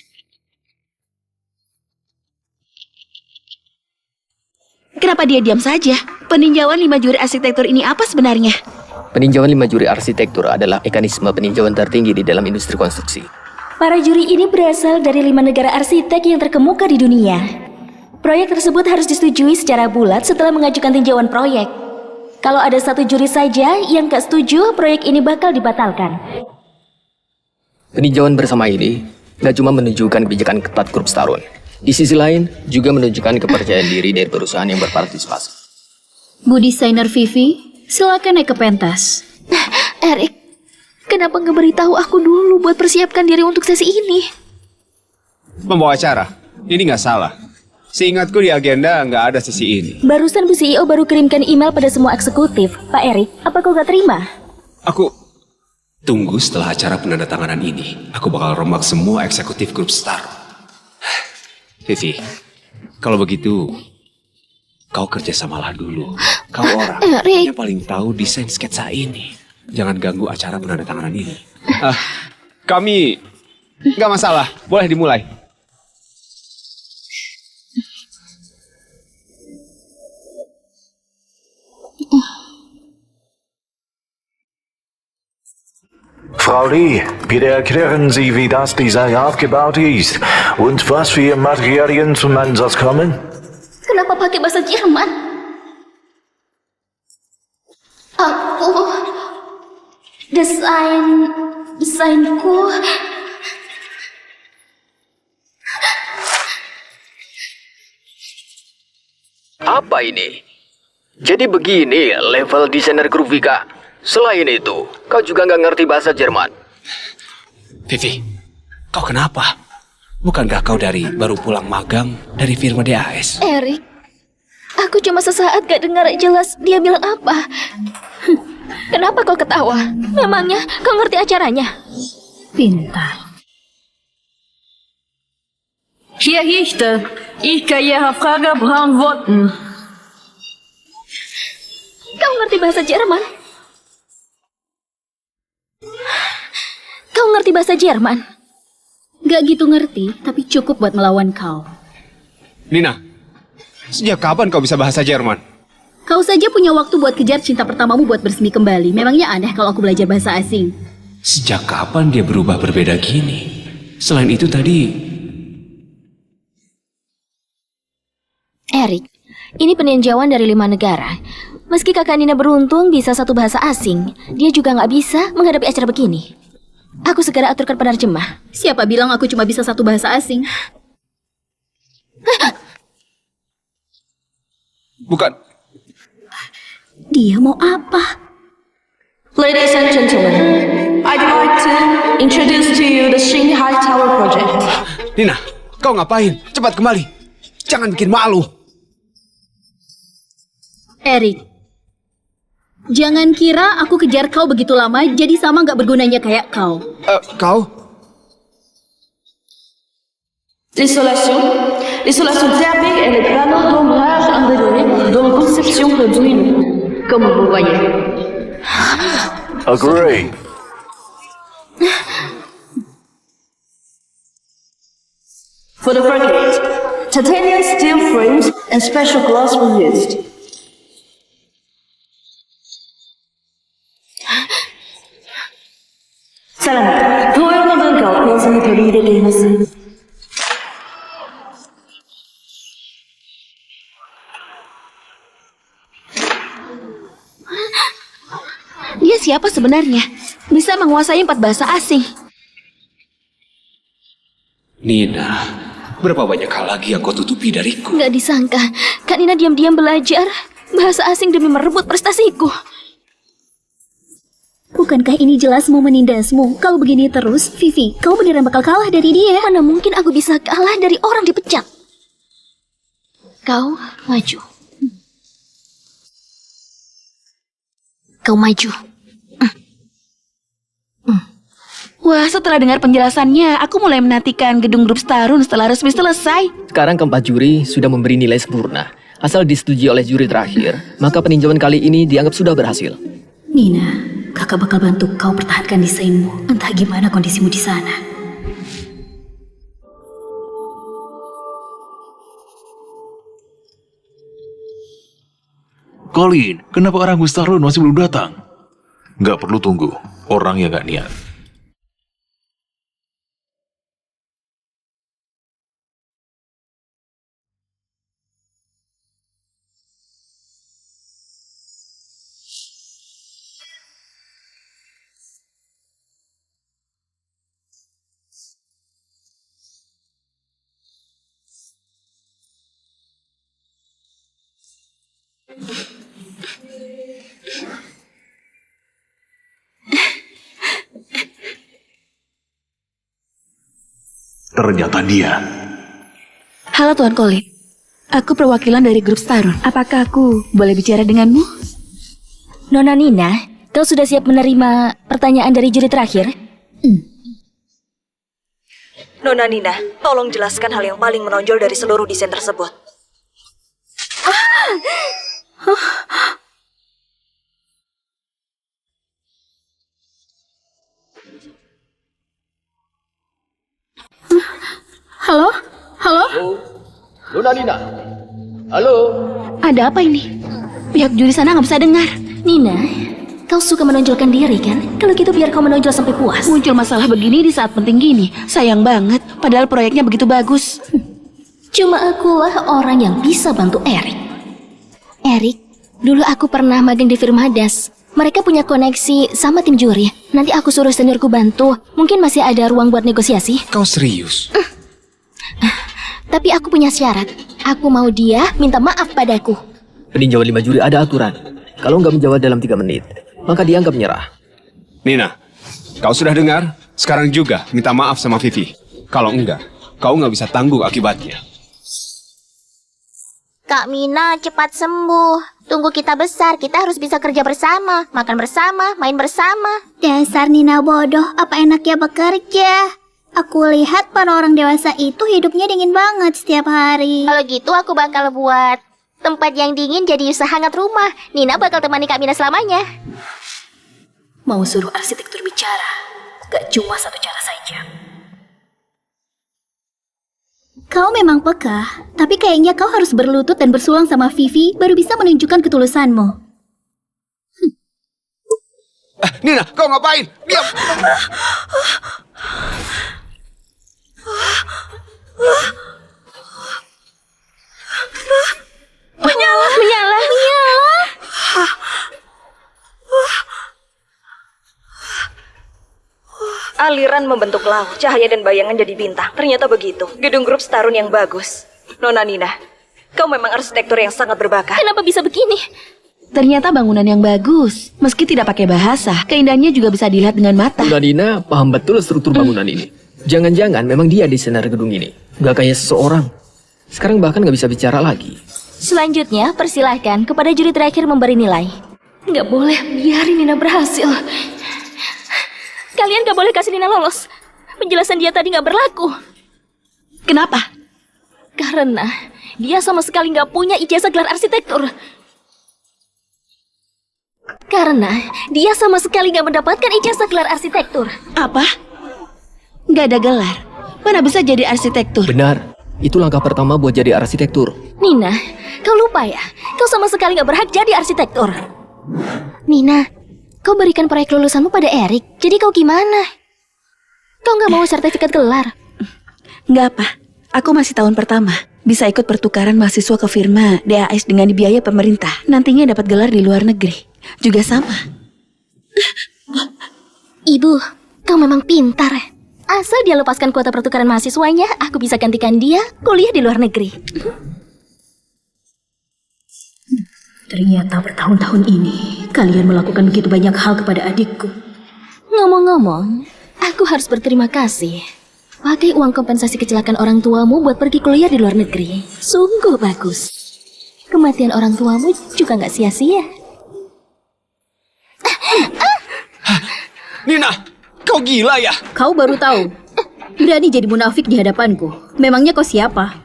Kenapa dia diam saja? Peninjauan 5 juri arsitektur ini apa sebenarnya? Peninjauan 5 juri arsitektur adalah mekanisme peninjauan tertinggi di dalam industri konstruksi. Para juri ini berasal dari 5 negara arsitek yang terkemuka di dunia. Proyek tersebut harus disetujui secara bulat setelah mengajukan tinjauan proyek. Kalau ada satu juri saja yang gak setuju, proyek ini bakal dibatalkan. Peninjauan bersama ini gak cuma menunjukkan kebijakan ketat grup Starun. Di sisi lain, juga menunjukkan kepercayaan diri dari perusahaan yang berpartisipasi. Bu desainer Vivi, silakan naik ke pentas. Eric, kenapa nggak beritahu aku dulu buat persiapkan diri untuk sesi ini? Membawa acara? Ini nggak salah. Seingatku di agenda nggak ada sisi ini. Barusan Bu CEO baru kirimkan email pada semua eksekutif. Pak Eric, apa kau gak terima? Aku tunggu setelah acara penandatanganan ini. Aku bakal rombak semua eksekutif grup Star. Vivi, kalau begitu, kau kerja samalah dulu. Kau orang yang paling tahu desain sketsa ini. Jangan ganggu acara penandatanganan ini. Kami nggak masalah, boleh dimulai. Frau Lee, bitte erklären Sie, wie das Design aufgebaut ist und was für Materialien zum Einsatz kommen? Kenapa pakai bahasa Jerman? Aku... Desainku... Apa ini? Jadi begini level desainer grup Wika. Selain itu, kau juga nggak ngerti bahasa Jerman. Vivi, kau kenapa? Bukankah kau baru pulang magang dari firma DAS? Eric, aku cuma sesaat gak dengar jelas dia bilang apa. Kenapa kau ketawa? Memangnya kau ngerti acaranya? Pintar. Hier Richter, ich kann Ihre Frage beantworten. Kau ngerti bahasa Jerman? Kau ngerti bahasa Jerman? Gak gitu ngerti, tapi cukup buat melawan kau. Nina, Sejak kapan kau bisa bahasa Jerman? Kau saja punya waktu buat kejar cinta pertamamu buat bersemi kembali. Memangnya aneh kalau aku belajar bahasa asing? Sejak kapan dia berubah berbeda gini? Selain itu tadi... Erik, ini peninjauan dari 5 negara. Meski kakak Nina beruntung bisa satu bahasa asing, dia juga nggak bisa menghadapi acara begini. Aku segera aturkan penerjemah. Siapa bilang aku cuma bisa satu bahasa asing? Bukan. Dia mau apa? Ladies and gentlemen, I'd like to introduce to you the Shanghai Tower Project. Nina, kau ngapain? Cepat kembali. Jangan bikin malu. Erik, jangan kira aku kejar kau begitu lama jadi sama gak bergunanya kayak kau. Kau? L'isolation thermique est le grand nombrage endormi dont la conception réduit, comme vous voyez. Agree. For the frigate, titanium steel frames and special glass were used. Salam, 東洋の文化を構成に取り入れています。 Dia siapa sebenarnya? Bisa menguasai 4 bahasa asing. Nina, berapa banyak hal lagi yang kau tutupi dariku? Nggak disangka, Kak Nina diam-diam belajar bahasa asing demi merebut prestasiku. Bukankah ini jelas mau menindasmu? Kalau begini terus, Vivi, kau beneran bakal kalah dari dia. Mana mungkin aku bisa kalah dari orang dipecat? Kau maju. Kau maju. Wah, setelah dengar penjelasannya, aku mulai menantikan gedung grup Starun setelah resmi selesai. Sekarang keempat juri sudah memberi nilai sempurna. Asal disetujui oleh juri terakhir, maka peninjauan kali ini dianggap sudah berhasil. Nina, kakak bakal bantu kau pertahankan desainmu. Entah gimana kondisimu di sana. Colin, kenapa orang Gustarun masih belum datang? Nggak perlu tunggu, orang yang nggak niat. Ternyata dia. Halo Tuan Colin, aku perwakilan dari grup Starun. Apakah aku boleh bicara denganmu? Nona Nina, kau sudah siap menerima pertanyaan dari juri terakhir? Nona Nina, tolong jelaskan hal yang paling menonjol dari seluruh desain tersebut. Halo? Halo? Nona Nina. Halo? Ada apa ini? Pihak juri sana nggak bisa dengar. Nina, kau suka menonjolkan diri kan? Kalau gitu biar kau menonjol sampai puas. Muncul masalah begini di saat penting gini. Sayang banget, padahal proyeknya begitu bagus. Cuma akulah orang yang bisa bantu Erik. Erik, dulu aku pernah magang di Firmadas. Mereka punya koneksi sama tim juri. Nanti aku suruh seniorku bantu. Mungkin masih ada ruang buat negosiasi. Kau serius? Tapi aku punya syarat. Aku mau dia minta maaf padaku. Peninjauan 5 juri ada aturan. Kalau nggak menjawab dalam 3 menit, maka dianggap menyerah. Nina, kau sudah dengar? Sekarang juga minta maaf sama Vivi. Kalau enggak, kau nggak bisa tanggung akibatnya. Kak Mina, cepat sembuh. Tunggu kita besar, kita harus bisa kerja bersama, makan bersama, main bersama. Dasar Nina bodoh, apa enaknya bekerja? Aku lihat para orang dewasa itu hidupnya dingin banget setiap hari. Kalau gitu aku bakal buat tempat yang dingin jadi usaha hangat rumah. Nina bakal temani Kak Mina selamanya. Mau suruh arsitektur bicara, gak cuma satu cara saja. Kau memang peka, tapi kayaknya kau harus berlutut dan bersulang sama Vivi baru bisa menunjukkan ketulusanmu. Nina, kau ngapain? Diam! Menyala. Aliran membentuk laut, cahaya dan bayangan jadi bintang. Ternyata begitu. Gedung grup Starun yang bagus. Nona Nina, kau memang arsitektur yang sangat berbakat. Kenapa bisa begini? Ternyata bangunan yang bagus. Meski tidak pakai bahasa, keindahannya juga bisa dilihat dengan mata. Bunda Nina paham betul struktur bangunan ini. Jangan-jangan memang dia desainer gedung ini. Gak kayak seseorang. Sekarang bahkan gak bisa bicara lagi. Selanjutnya, persilahkan kepada juri terakhir memberi nilai. Nggak boleh biarin Nina berhasil. Kalian gak boleh kasih Nina lolos. Penjelasan dia tadi gak berlaku. Kenapa? Karena dia sama sekali gak punya ijazah gelar arsitektur. Karena dia sama sekali gak mendapatkan ijazah gelar arsitektur. Apa? Nggak ada gelar. Mana bisa jadi arsitektur? Benar, itu langkah pertama buat jadi arsitektur. Nina, kau lupa ya? Kau sama sekali gak berhak jadi arsitektur. Nina, kau berikan proyek lulusanmu pada Erik. Jadi kau gimana? Kau gak mau sertifikat gelar? Nggak apa. Aku masih tahun pertama. Bisa ikut pertukaran mahasiswa ke firma DAS dengan biaya pemerintah. Nantinya dapat gelar di luar negeri. Juga sama. Ibu, kau memang pintar. Asal dia lepaskan kuota pertukaran mahasiswanya, aku bisa gantikan dia kuliah di luar negeri. Ternyata bertahun-tahun ini kalian melakukan begitu banyak hal kepada adikku. Ngomong-ngomong, aku harus berterima kasih. Pakai uang kompensasi kecelakaan orang tuamu buat pergi kuliah di luar negeri. Sungguh bagus. Kematian orang tuamu juga nggak sia-sia. Nina, kau gila ya? Kau baru tahu. Berani jadi munafik di hadapanku. Memangnya kau siapa?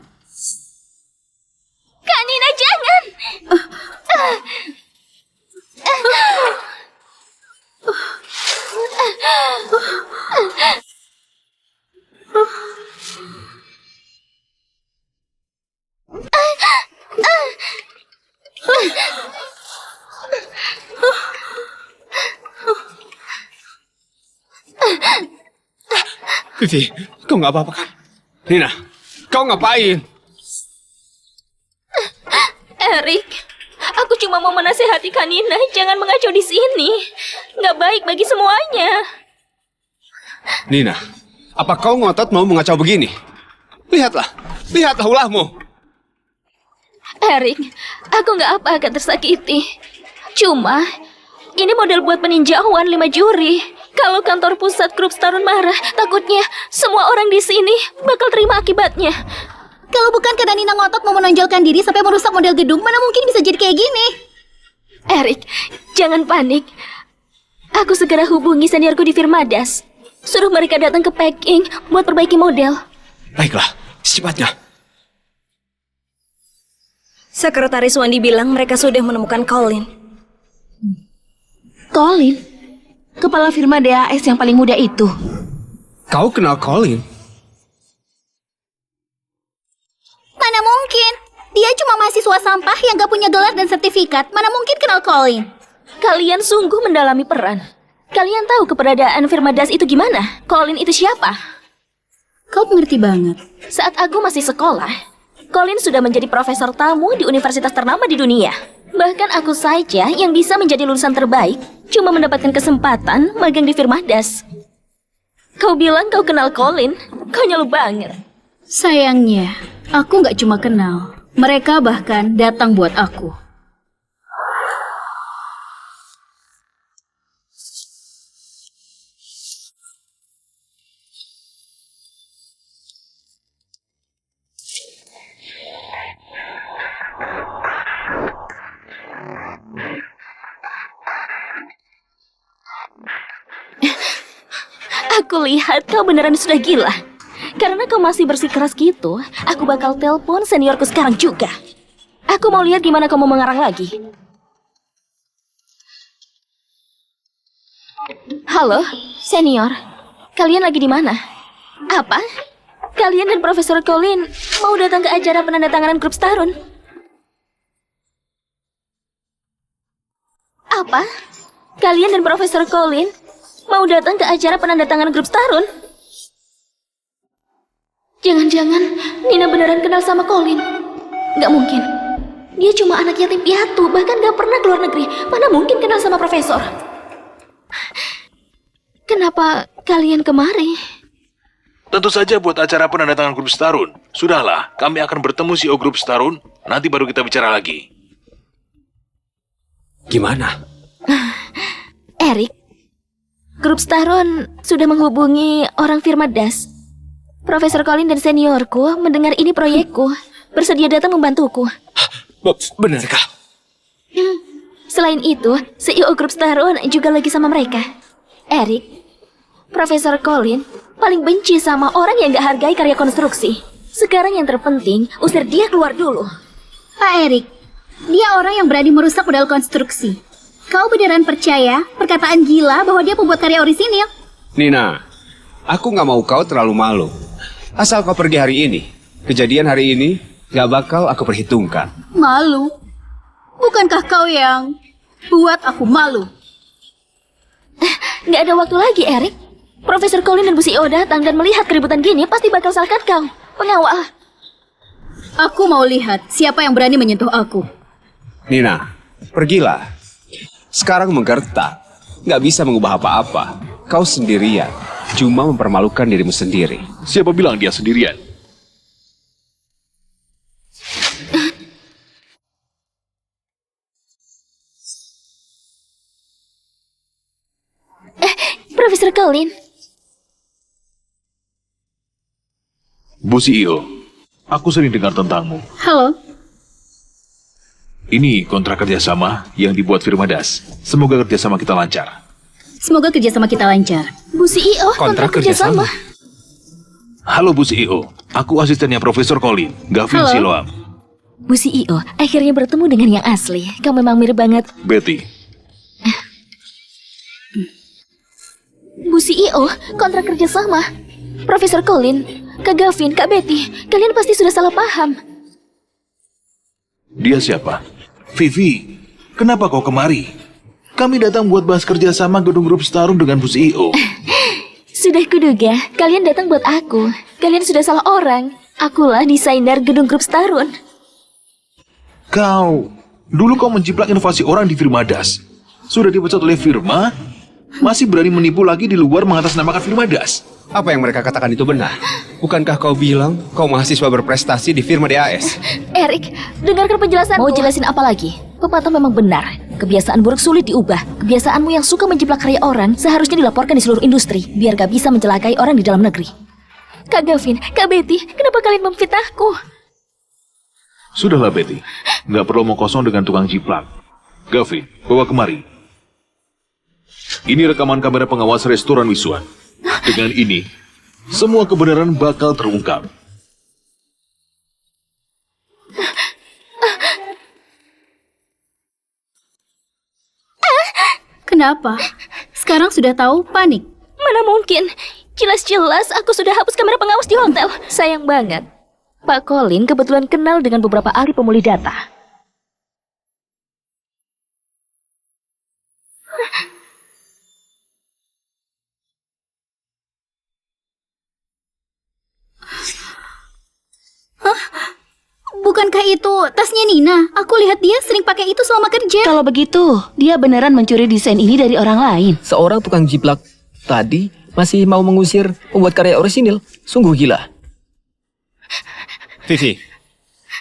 Kak Nina, jangan! Vivi, kau nggak apa-apa kan? Nina, kau ngapain? Erik, aku cuma mau menasehati Kak Nina, jangan mengacau di sini. Nggak baik bagi semuanya. Nina, apa kau ngotot mau mengacau begini? Lihatlah ulahmu. Erik, aku nggak apa akan tersakiti. Cuma, ini model buat peninjauan 5 juri. Kalau kantor pusat grup Starun marah, takutnya semua orang di sini bakal terima akibatnya. Kalau bukan karena Nina ngotot mau menonjolkan diri sampai merusak model gedung, mana mungkin bisa jadi kayak gini? Erik, jangan panik. Aku segera hubungi seniorku di firma DAS. Suruh mereka datang ke packing buat perbaiki model. Baiklah, secepatnya. Sekretaris Wandi bilang mereka sudah menemukan Colin. Colin? Kepala firma DAS yang paling muda itu. Kau kenal Colin? Mana mungkin? Dia cuma mahasiswa sampah yang gak punya gelar dan sertifikat. Mana mungkin kenal Colin? Kalian sungguh mendalami peran. Kalian tahu keberadaan firma DAS itu gimana? Colin itu siapa? Kau mengerti banget. Saat aku masih sekolah, Colin sudah menjadi profesor tamu di universitas ternama di dunia. Bahkan aku saja yang bisa menjadi lulusan terbaik cuma mendapatkan kesempatan magang di firma DAS. Kau bilang kau kenal Colin? Konyol banget. Sayangnya, aku nggak cuma kenal. Mereka bahkan datang buat aku. Aku lihat kau beneran sudah gila. Karena kau masih bersikeras gitu, aku bakal telepon seniorku sekarang juga. Aku mau lihat gimana kamu mengarang lagi. Halo, senior. Kalian lagi di mana? Apa? kalian dan Profesor Colin mau datang ke acara penandatanganan grup Starun. Apa? Kalian dan Profesor Colin mau datang ke acara penandatanganan grup Starun? Jangan-jangan Nina beneran kenal sama Colin. Nggak mungkin. Dia cuma anak yatim piatu, bahkan nggak pernah keluar negeri. Mana mungkin kenal sama Profesor? Kenapa kalian kemari? Tentu saja buat acara penandatangan grup Starun. Sudahlah, kami akan bertemu CEO grup Starun. Nanti baru kita bicara lagi. Gimana? Erik, grup Starun sudah menghubungi orang firma Das. Profesor Colin dan seniorku mendengar ini proyekku, bersedia datang membantuku. Benarkah? Selain itu, CEO grup Starun juga lagi sama mereka. Erik, Profesor Colin paling benci sama orang yang gak hargai karya konstruksi. Sekarang yang terpenting, usir dia keluar dulu. Pak Erik, dia orang yang berani merusak modal konstruksi. Kau beneran percaya perkataan gila bahwa dia pembuat karya orisinil? Nina, aku nggak mau kau terlalu malu. Asal kau pergi hari ini. Kejadian hari ini gak bakal aku perhitungkan. Malu? Bukankah kau yang buat aku malu? Nggak ada waktu lagi, Erik. Profesor Colin dan Bu CEO datang dan melihat keributan gini pasti bakal salahkan kau. Pengawal. Aku mau lihat siapa yang berani menyentuh aku. Nina, pergilah. Sekarang menggertak. Nggak bisa mengubah apa-apa. Kau sendirian. Cuma mempermalukan dirimu sendiri. Siapa bilang dia sendirian? Profesor Colin. Bu CEO, aku sering dengar tentangmu. Halo. Ini kontrak kerjasama yang dibuat firma Das. Semoga kerjasama kita lancar. Semoga kerjasama kita lancar. Bu CEO, kontrak kerjasama. Halo Bu CEO, aku asistennya Profesor Colin, Gavin Halo. Siloam. Bu CEO, akhirnya bertemu dengan yang asli. Kau memang mirip banget. Betty, Bu CEO, kontrak kerjasama. Profesor Colin, Kak Gavin, Kak Betty, kalian pasti sudah salah paham. dia siapa? Vivi, kenapa kau kemari? Kami datang buat bahas kerjasama gedung grup Starun dengan Bu CEO. Sudah kuduga, kalian datang buat aku. Kalian sudah salah orang. Akulah desainer gedung grup Starun. Dulu kau menjiplak inovasi orang di firma Das. Sudah dipecat oleh firma, masih berani menipu lagi di luar mengatasnamakan firma Das. Apa yang mereka katakan itu benar? Bukankah kau bilang kau mahasiswa berprestasi di firma DAS? Erik, dengarkan penjelasanku. Mau jelasin apa lagi? Pepatah memang benar. Kebiasaan buruk sulit diubah. Kebiasaanmu yang suka menjiplak karya orang seharusnya dilaporkan di seluruh industri, biar gak bisa mencelakai orang di dalam negeri. Kak Gavin, Kak Betty, kenapa kalian memfitnahku? Sudahlah Betty, nggak perlu mau kosong dengan tukang jiplak. Gavin, bawa kemari. Ini rekaman kamera pengawas restoran Wiswan. Dengan ini, semua kebenaran bakal terungkap. Kenapa? Sekarang sudah tahu panik. Mana mungkin? Jelas-jelas aku sudah hapus kamera pengawas di hotel. Sayang banget. Pak Colin kebetulan kenal dengan beberapa ahli pemulih data. Bukankah itu tasnya Nina? Aku lihat dia sering pakai itu selama kerja. Kalau begitu, dia beneran mencuri desain ini dari orang lain. Seorang tukang jiplak tadi masih mau mengusir pembuat karya orisinil. Sungguh gila. Vivi,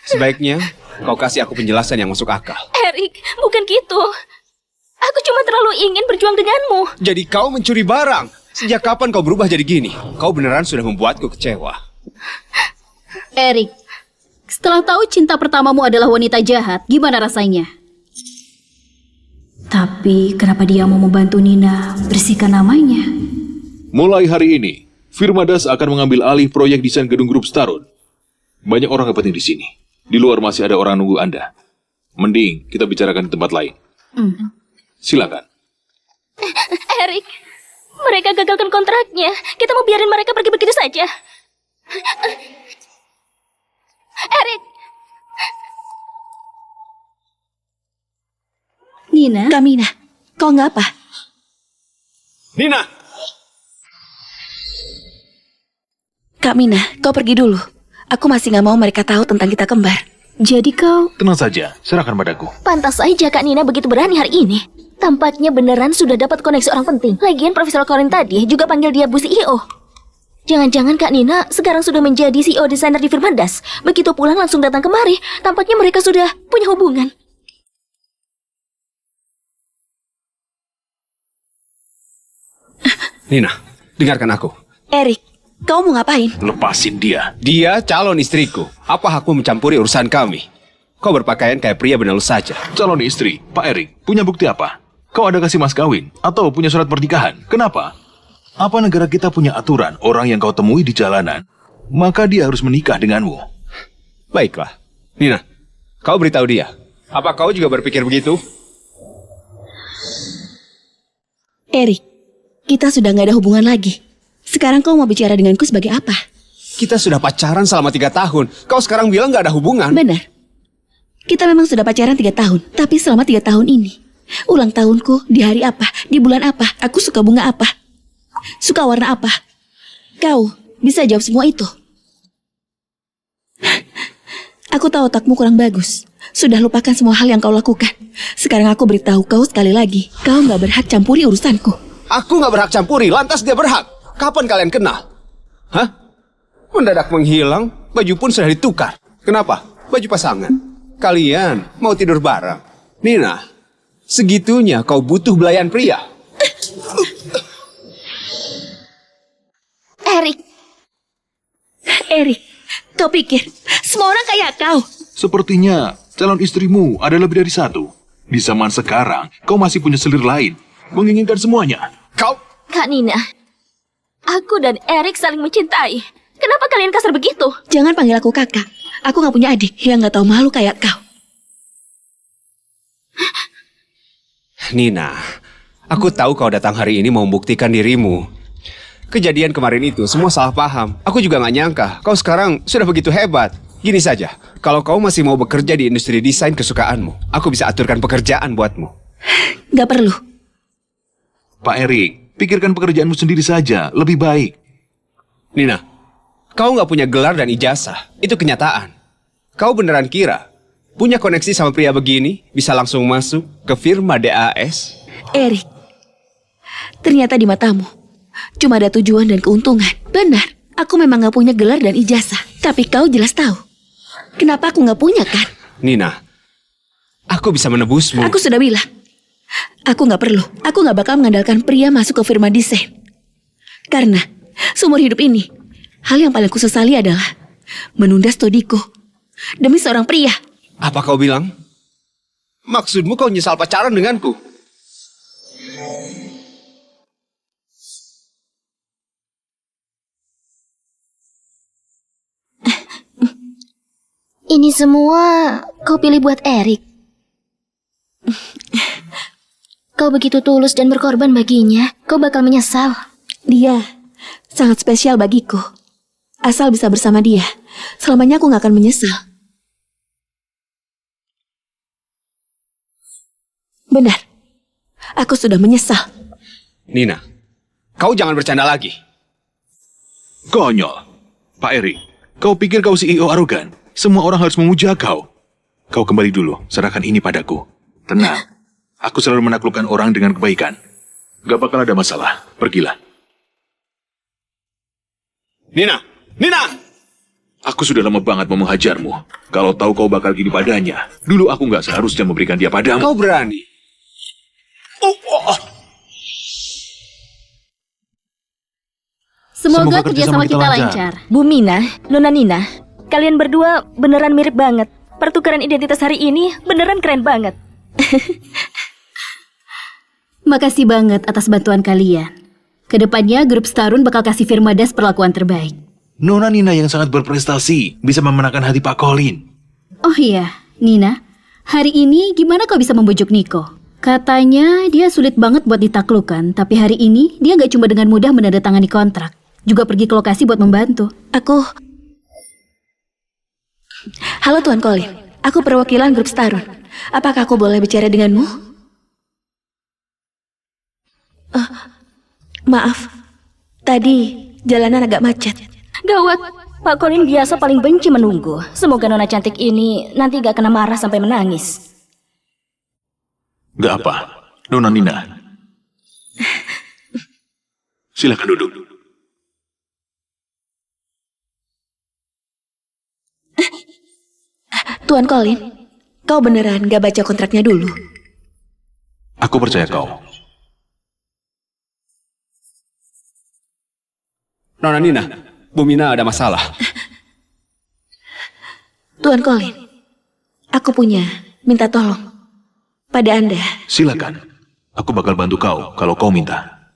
sebaiknya kau kasih aku penjelasan yang masuk akal. Erik, bukan gitu. Aku cuma terlalu ingin berjuang denganmu. Jadi kau mencuri barang? Sejak kapan kau berubah jadi gini? Kau beneran sudah membuatku kecewa. Erik, setelah tahu cinta pertamamu adalah wanita jahat, gimana rasanya? Tapi kenapa dia mau membantu Nina bersihkan namanya? Mulai hari ini, firma Das akan mengambil alih proyek desain gedung grup Starun. Banyak orang yang penting di sini. Di luar masih ada orang nunggu Anda. Mending kita bicarakan di tempat lain. Silakan. Erik, mereka gagalkan kontraknya. Kita mau biarin mereka pergi begitu saja. Erik, Nina, Kamina, kau nggak apa? Nina! Kamina, kau pergi dulu. Aku masih nggak mau mereka tahu tentang kita kembar. jadi kau... Tenang saja, serahkan padaku. pantas saja Kak Nina begitu berani hari ini. Tampaknya beneran sudah dapat koneksi orang penting. Lagian Profesor Corin tadi juga panggil dia Bu CEO. Jangan-jangan Kak Nina sekarang sudah menjadi CEO desainer di Firmandas. Begitu pulang langsung datang kemari. Tampaknya mereka sudah punya hubungan. Nina, dengarkan aku. Erik, kau mau ngapain? Lepasin dia. Dia calon istriku. Apa hakmu mencampuri urusan kami? Kau berpakaian kayak pria benar saja. Calon istri, Pak Erik, punya bukti apa? Kau ada kasih mas kawin? Atau punya surat pernikahan? Kenapa? Apa negara kita punya aturan orang yang kau temui di jalanan, maka dia harus menikah denganmu? Baiklah. Nina, kau beritahu dia. Apa kau juga berpikir begitu? Erik, kita sudah nggak ada hubungan lagi. Sekarang kau mau bicara denganku sebagai apa? Kita sudah pacaran selama 3 tahun. Kau sekarang bilang gak ada hubungan. Benar. Kita memang sudah pacaran 3 tahun. Tapi selama 3 tahun ini, ulang tahunku di hari apa, di bulan apa, aku suka bunga apa, suka warna apa. Kau bisa jawab semua itu. Aku tahu otakmu kurang bagus. Sudah lupakan semua hal yang kau lakukan. Sekarang aku beritahu kau sekali lagi. Kau gak berhak campuri urusanku. Aku gak berhak campuri, lantas dia berhak. Kapan kalian kenal? Hah? Mendadak menghilang, baju pun sudah ditukar. Kenapa? Baju pasangan. Kalian mau tidur bareng. Nina, segitunya kau butuh belayan pria. Erik, kau pikir semua orang kayak kau? Sepertinya calon istrimu ada lebih dari satu. Di zaman sekarang, kau masih punya selir lain, menginginkan semuanya. Kau... Kak Nina, aku dan Erik saling mencintai. Kenapa kalian kasar begitu? Jangan panggil aku kakak. Aku gak punya adik yang gak tahu malu kayak kau. Nina, aku tahu kau datang hari ini mau membuktikan dirimu. Kejadian kemarin itu semua salah paham. Aku juga gak nyangka kau sekarang sudah begitu hebat. Gini saja, kalau kau masih mau bekerja di industri desain kesukaanmu, aku bisa aturkan pekerjaan buatmu. Gak perlu. Pak Erik, pikirkan pekerjaanmu sendiri saja, lebih baik. Nina, kau gak punya gelar dan ijazah. Itu kenyataan. Kau beneran kira punya koneksi sama pria begini bisa langsung masuk ke firma DAS? Erik, ternyata di matamu cuma ada tujuan dan keuntungan. Benar, aku memang gak punya gelar dan ijazah. Tapi kau jelas tahu kenapa aku gak punya kan? Nina, aku bisa menebusmu. Aku sudah bilang, aku gak perlu. Aku gak bakal mengandalkan pria masuk ke firma desain. Karena seumur hidup ini, hal yang paling kusesali adalah menunda studiku demi seorang pria. Apa kau bilang? Maksudmu kau nyesal pacaran denganku? Ini semua kau pilih buat Erik. Kau begitu tulus dan berkorban baginya, kau bakal menyesal. Dia sangat spesial bagiku. Asal bisa bersama dia, selamanya aku gak akan menyesal. Benar, aku sudah menyesal. Nina, kau jangan bercanda lagi. Konyol. Pak Erik, kau pikir kau CEO arogan? Semua orang harus memuja kau. Kau kembali dulu, serahkan ini padaku. Tenang, aku selalu menaklukkan orang dengan kebaikan. Gak bakal ada masalah, pergilah. Nina! Nina! Aku sudah lama banget mau menghajarmu. Kalau tahu kau bakal gini padanya, dulu aku gak seharusnya memberikan dia padamu. Kau berani? Semoga kerjasama kita lancar. Bu Mina, Nona Nina, kalian berdua beneran mirip banget. Pertukaran identitas hari ini beneran keren banget. Makasih banget atas bantuan kalian. Kedepannya grup Starun bakal kasih Firmandas perlakuan terbaik. Nona Nina yang sangat berprestasi, bisa memenangkan hati Pak Colin. Oh iya, Nina, hari ini gimana kau bisa membujuk Niko? Katanya dia sulit banget buat ditaklukkan, tapi hari ini dia gak cuma dengan mudah menandatangani kontrak, juga pergi ke lokasi buat membantu. Aku Halo Tuan Colin, aku perwakilan grup Starun. Apakah aku boleh bicara denganmu? Maaf, tadi jalanan agak macet. Gawat, Pak Colin biasa paling benci menunggu. Semoga nona cantik ini nanti gak kena marah sampai menangis. Gak apa, Nona Nina. Silakan duduk. Tuan Colin, kau beneran gak baca kontraknya dulu? Aku percaya kau. Nona Nina, Bu Mina ada masalah. Tuan Colin, aku punya minta tolong pada Anda. Silakan. Aku bakal bantu kau kalau kau minta.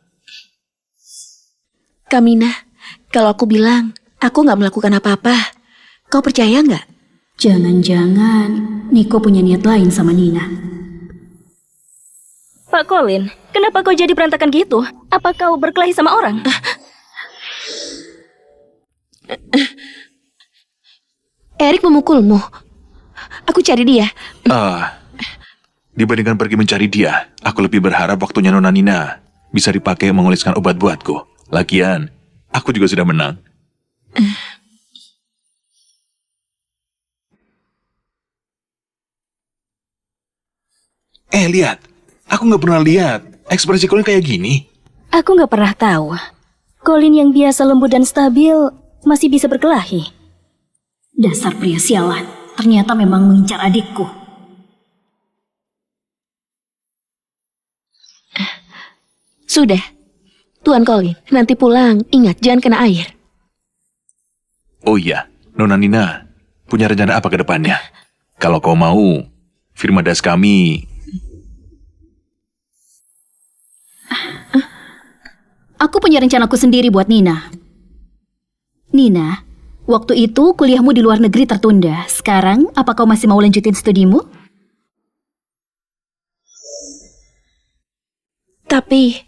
Kamina, kalau aku bilang aku gak melakukan apa-apa, kau percaya nggak? Jangan-jangan Niko punya niat lain sama Nina. Pak Colin, kenapa kau jadi berantakan gitu? Apa kau berkelahi sama orang? Erik memukulmu. Aku cari dia. Dibandingkan pergi mencari dia, aku lebih berharap waktunya Nona Nina bisa dipakai mengoleskan obat buatku. Lagian, aku juga sudah menang. Lihat. Aku nggak pernah lihat ekspresi Colin kayak gini. Aku gak pernah tahu. Colin yang biasa lembut dan stabil masih bisa berkelahi. Dasar pria sialan. Ternyata memang mengincar adikku. Sudah. Tuan Colin, nanti pulang ingat jangan kena air. Oh iya, Nona Nina punya rencana apa ke depannya? Kalau kau mau, Firmadas kami... Aku punya rencanaku sendiri buat Nina. Nina, waktu itu kuliahmu di luar negeri tertunda. Sekarang, apa kau masih mau lanjutin studimu? Tapi,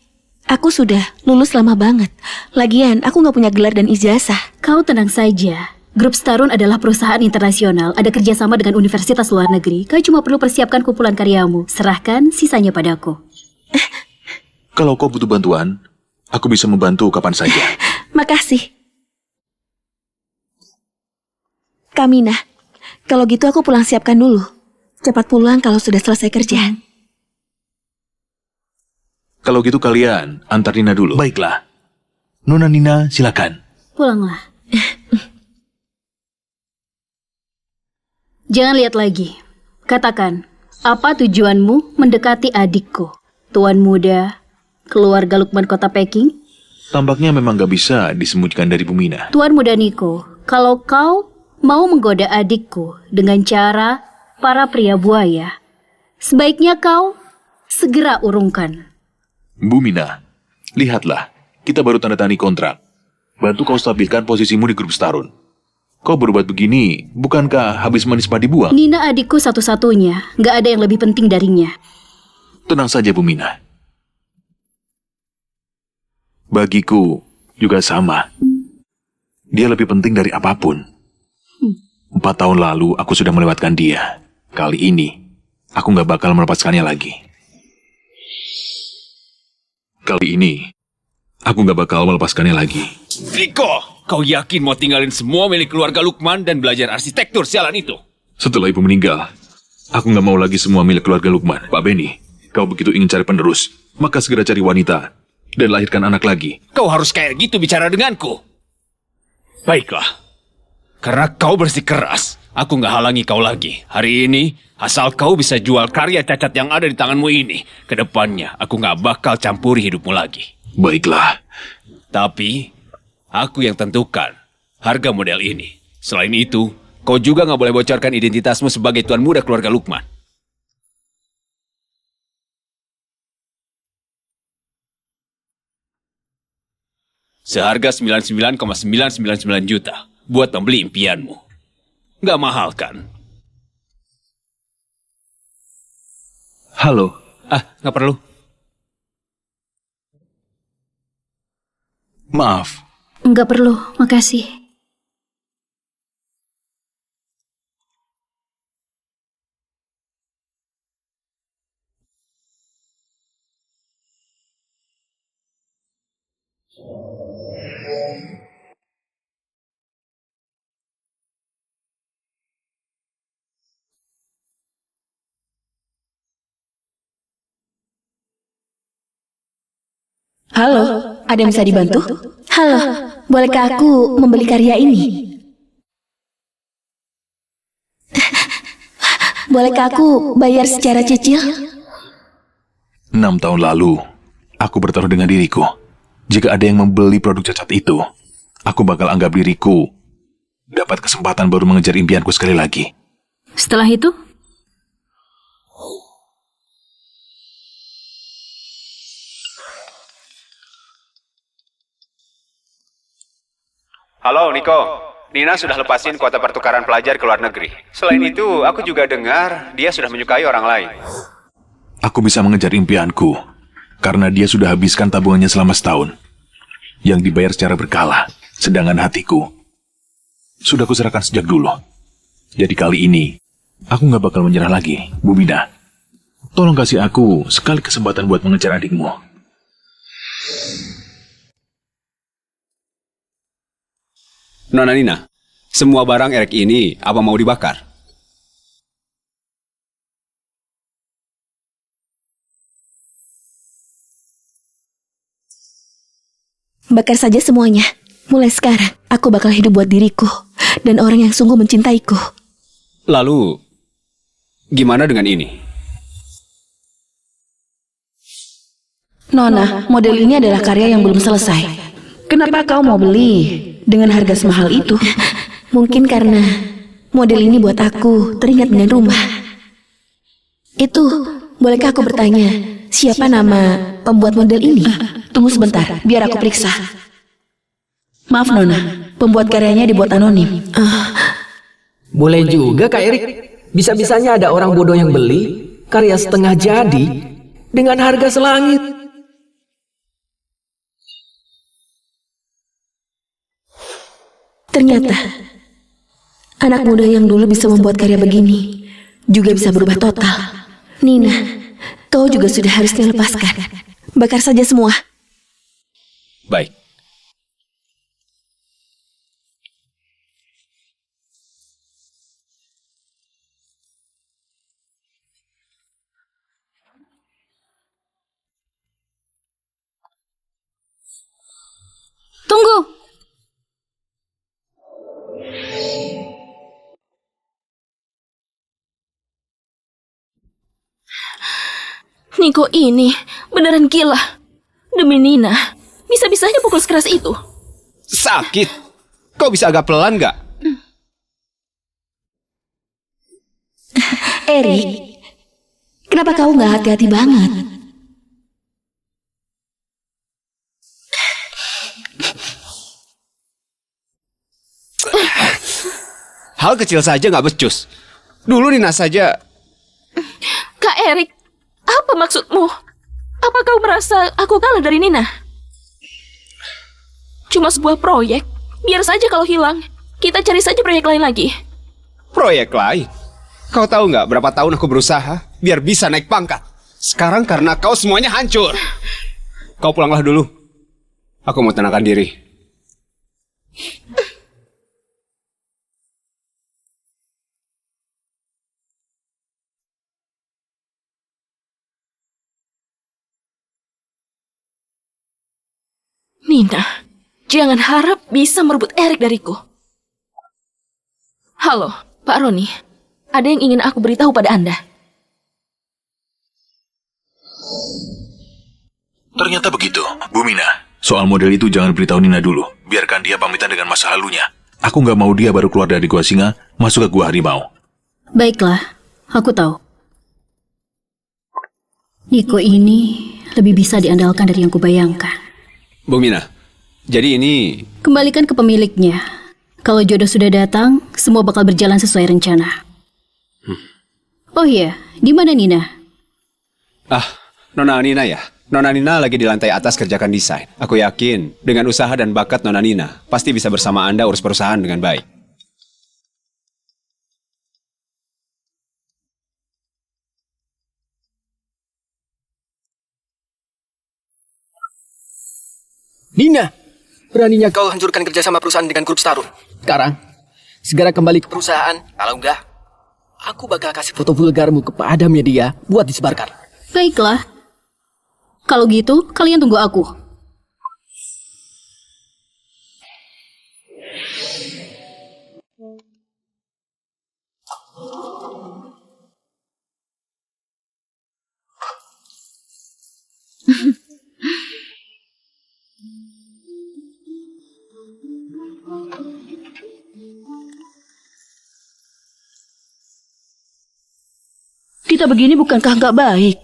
aku sudah lulus lama banget. Lagian, aku nggak punya gelar dan ijazah. Kau tenang saja. Grup Starun adalah perusahaan internasional, ada kerjasama dengan universitas luar negeri. Kau cuma perlu persiapkan kumpulan karyamu. Serahkan sisanya padaku. Kalau kau butuh bantuan, aku bisa membantu kapan saja. Makasih. Kamina, kalau gitu aku pulang siapkan dulu. Cepat pulang kalau sudah selesai kerja. Kalau gitu kalian antar Nina dulu. Baiklah. Nona Nina, silakan. Pulanglah. Jangan lihat lagi. Katakan, apa tujuanmu mendekati adikku? Tuan muda, keluarga Lukman Kota Peking? Tampaknya memang gak bisa disembunyikan dari Bu Mina. Tuan muda Niko, kalau kau mau menggoda adikku dengan cara para pria buaya, sebaiknya kau segera urungkan. Bu Mina, lihatlah. Kita baru tanda tangani kontrak. Bantu kau stabilkan posisimu di grup Starun. Kau berbuat begini, bukankah habis manis padi buang? Nina adikku satu-satunya, gak ada yang lebih penting darinya. Tenang saja Bu Mina. Bagiku juga sama. Dia lebih penting dari apapun. 4 tahun lalu aku sudah melewatkan dia. Kali ini, aku gak bakal melepaskannya lagi. Kali ini, aku gak bakal melepaskannya lagi. Riko, kau yakin mau tinggalin semua milik keluarga Lukman dan belajar arsitektur sialan itu? Setelah ibu meninggal, aku gak mau lagi semua milik keluarga Lukman. Pak Benny, kau begitu ingin cari penerus, maka segera cari wanita dan lahirkan anak lagi. Kau harus kayak gitu bicara denganku. Baiklah. Karena kau bersikeras, aku nggak halangi kau lagi. Hari ini, asal kau bisa jual karya cacat yang ada di tanganmu ini, kedepannya aku nggak bakal campuri hidupmu lagi. Baiklah. Tapi, aku yang tentukan harga model ini. Selain itu, kau juga nggak boleh bocorkan identitasmu sebagai tuan muda keluarga Lukman. Seharga 99,999 juta buat membeli impianmu. Nggak mahal kan? Halo. Nggak perlu. Enggak perlu, makasih. Halo, ada yang bisa dibantu? Halo, bolehkah aku membeli karya ini? Bolehkah aku bayar secara cicil? 6 tahun lalu, aku bertaruh dengan diriku. Jika ada yang membeli produk cacat itu, aku bakal anggap diriku dapat kesempatan baru mengejar impianku sekali lagi. Setelah itu, Halo, Niko. Nina sudah lepasin kuota pertukaran pelajar ke luar negeri. Selain itu, aku juga dengar dia sudah menyukai orang lain. Aku bisa mengejar impianku karena dia sudah habiskan tabungannya selama setahun yang dibayar secara berkala, sedangkan hatiku sudah kuserahkan sejak dulu. Jadi kali ini aku nggak bakal menyerah lagi, Bu Bina. Tolong kasih aku sekali kesempatan buat mengejar adikmu. Nona Nina, semua barang Erik ini apa mau dibakar? Bakar saja semuanya. Mulai sekarang, aku bakal hidup buat diriku dan orang yang sungguh mencintaiku. Lalu, gimana dengan ini? Nona, model ini adalah karya yang belum selesai. Kenapa kau mau beli dengan harga semahal itu? Mungkin karena model ini buat aku teringat dengan rumah. Itu, bolehkah aku bertanya, siapa nama pembuat model ini? Tunggu sebentar, biar aku periksa. Maaf Nona, pembuat karyanya dibuat anonim. Boleh juga Kak Erik. Bisa-bisanya ada orang bodoh yang beli karya setengah jadi dengan harga selangit. Ternyata, anak muda yang dulu bisa membuat karya begini juga bisa berubah total. Nina, kau juga sudah harusnya lepaskan. Bakar saja semua. Baik. Tunggu! Niko ini beneran gila. Demi Nina, bisa-bisanya pukul sekeras itu. Sakit. Kau bisa agak pelan nggak? Erik, kenapa kau nggak hati-hati banget? Hal kecil saja nggak becus. Dulu Nina saja. Kak Erik, apa maksudmu? Apa kau merasa aku kalah dari Nina? Cuma sebuah proyek. Biar saja kalau hilang. Kita cari saja proyek lain lagi. Proyek lain? Kau tahu nggak berapa tahun aku berusaha biar bisa naik pangkat? Sekarang karena kau semuanya hancur. Kau pulanglah dulu. Aku mau tenangkan diri. Nina, jangan harap bisa merebut Erik dariku. Halo, Pak Roni. Ada yang ingin aku beritahu pada Anda. Ternyata begitu, Bu Mina. Soal model itu jangan beritahu Nina dulu. Biarkan dia pamitan dengan masa lalunya. Aku nggak mau dia baru keluar dari gua singa, masuk ke gua harimau. baiklah, aku tahu. Niko ini lebih bisa diandalkan dari yang kubayangkan. Bu Mina, jadi ini... Kembalikan ke pemiliknya. Kalau jodoh sudah datang, semua bakal berjalan sesuai rencana. Oh iya, di mana Nina? Nona Nina ya? Nona Nina lagi di lantai atas kerjakan desain. Aku yakin dengan usaha dan bakat Nona Nina pasti bisa bersama Anda urus perusahaan dengan baik. Nina, beraninya kau hancurkan kerjasama perusahaan dengan grup Starun. Sekarang, segera kembali ke perusahaan. Kalau enggak, aku bakal kasih foto vulgarmu kepada media buat disebarkan. Baiklah. Kalau gitu, kalian tunggu aku. Kita begini bukankah nggak baik?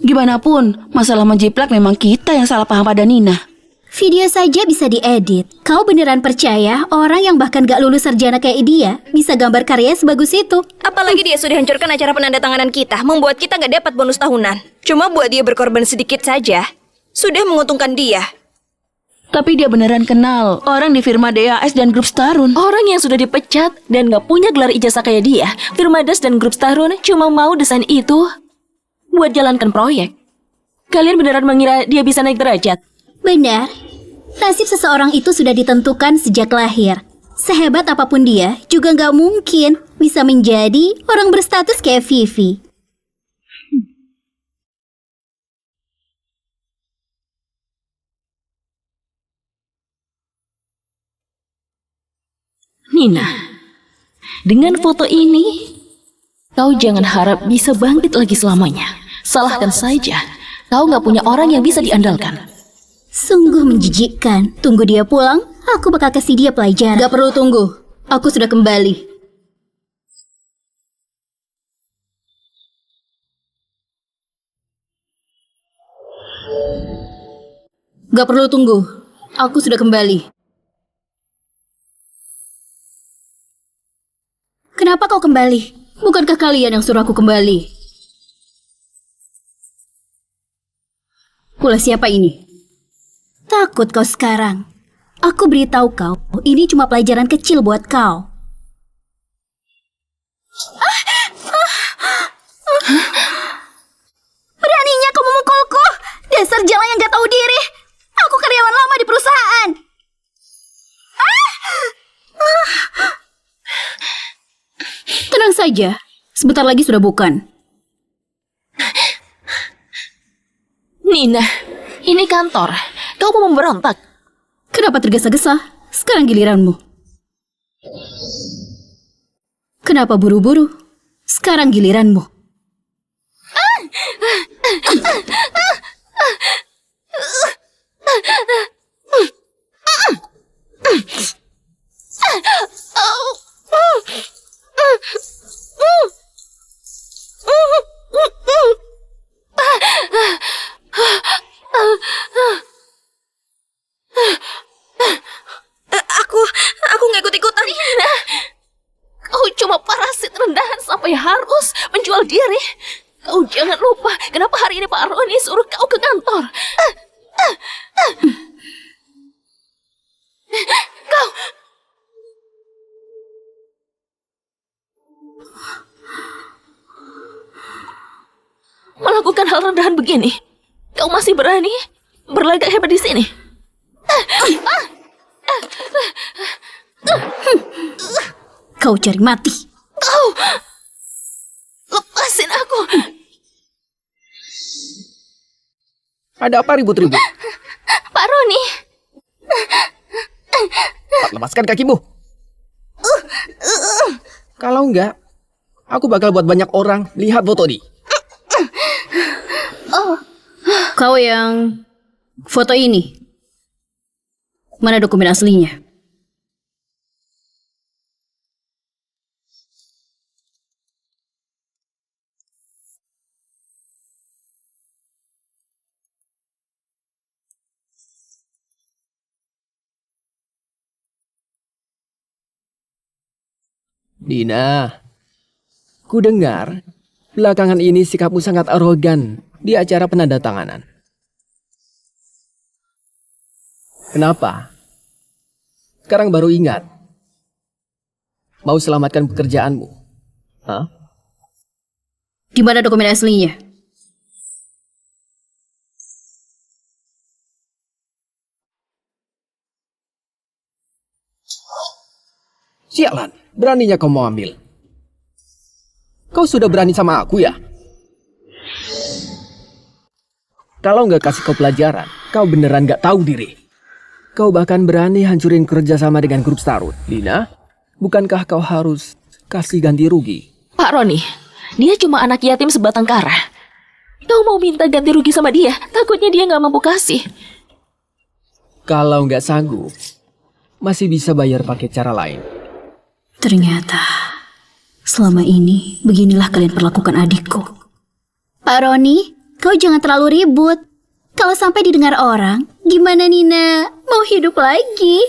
Gimana pun, masalah menjiplak memang kita yang salah paham pada Nina. Video saja bisa diedit. Kau beneran percaya orang yang bahkan gak lulus sarjana kayak dia bisa gambar karya sebagus itu? Apalagi dia sudah hancurkan acara penandatanganan kita, membuat kita nggak dapat bonus tahunan. Cuma buat dia berkorban sedikit saja, sudah menguntungkan dia. Tapi dia beneran kenal orang di firma DAS dan grup Starun. Orang yang sudah dipecat dan gak punya gelar ijazah kayak dia, Firmadas dan grup Starun cuma mau desain itu buat jalankan proyek. Kalian beneran mengira dia bisa naik derajat? Benar. Nasib seseorang itu sudah ditentukan sejak lahir. Sehebat apapun dia, juga gak mungkin bisa menjadi orang berstatus kayak Vivi. Nina, dengan foto ini, kau jangan harap bisa bangkit lagi selamanya. Salahkan saja, kau gak punya orang yang bisa diandalkan. Sungguh menjijikkan. Tunggu dia pulang, aku bakal kasih dia pelajaran. Gak perlu tunggu. Aku sudah kembali. Gak perlu tunggu. Aku sudah kembali. Kenapa kau kembali? Bukankah kalian yang suruh aku kembali? Pula siapa ini? Takut kau sekarang. Aku beritahu kau, ini cuma pelajaran kecil buat kau. Beraninya kau memukulku? Dasar jalan yang gak tahu diri. Aku karyawan lama di perusahaan. Tenang saja. Sebentar lagi sudah bukan. Nina, ini kantor. Kau mau memberontak? Kenapa tergesa-gesa? Sekarang giliranmu. Kenapa buru-buru? Sekarang giliranmu. Aku nggak ikut-ikutan. Nina, kau cuma parasit rendahan sampai harus menjual diri. Kau jangan lupa kenapa hari ini Pak Roni suruh kau ke kantor. Kau melakukan hal rendahan begini. Kau masih berani berlagak hebat di sini. Kau cari mati. Kau lepasin aku. Ada apa ribut-ribut? Pak Roni. Tak lepaskan kakimu. Kalau enggak, aku bakal buat banyak orang lihat foto ini. Kau yang foto ini. Mana dokumen aslinya? Dina, ku dengar belakangan ini sikapmu sangat arogan di acara penandatanganan. Kenapa? Sekarang baru ingat. Mau selamatkan pekerjaanmu. Hah? Gimana dokumen aslinya? Sialan, beraninya kau mau ambil. Kau sudah berani sama aku ya? Kalau nggak kasih kau pelajaran, kau beneran nggak tahu diri. Kau bahkan berani hancurin kerjasama dengan grup Starun. Lina, bukankah kau harus kasih ganti rugi? Pak Roni, dia cuma anak yatim sebatang kara. Kau mau minta ganti rugi sama dia? Takutnya dia nggak mampu kasih. Kalau nggak sanggup, masih bisa bayar pakai cara lain. Ternyata selama ini beginilah kalian perlakukan adikku. Pak Roni, kau jangan terlalu ribut. Kalau sampai didengar orang, gimana Nina mau hidup lagi?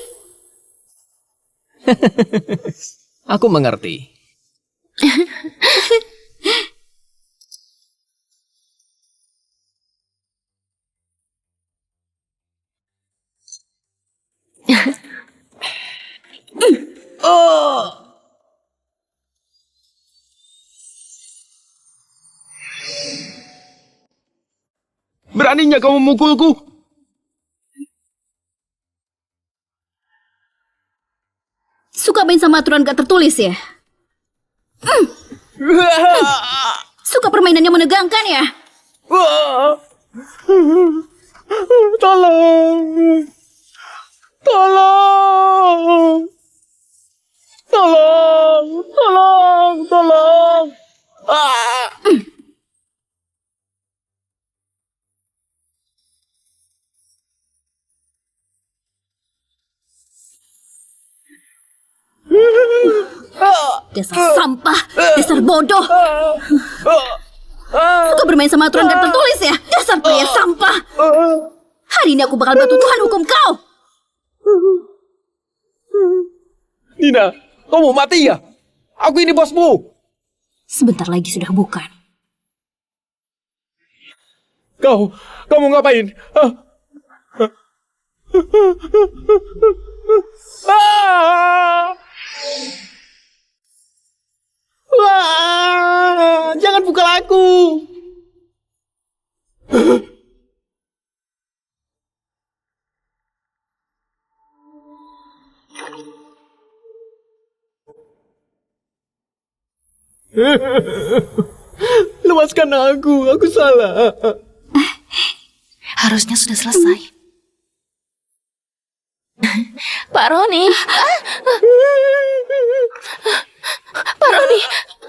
Aku mengerti. Beraninya kau memukulku? Suka main sama aturan gak tertulis ya? Suka permainan yang menegangkan ya? Tolong! Tolong! Tolong! Tolong! Tolong! Dasar sampah, dasar bodoh. Suka bermain sama aturan gak tertulis ya? Dasar pria sampah. Hari ini aku bakal bantu Tuhan hukum kau. Nina, kau mau mati ya? Aku ini bosmu. Sebentar lagi sudah bukan. Kau mau ngapain? Jangan pukul aku. Lepaskan aku salah. Harusnya sudah selesai. Pak Roni. Pak Roni,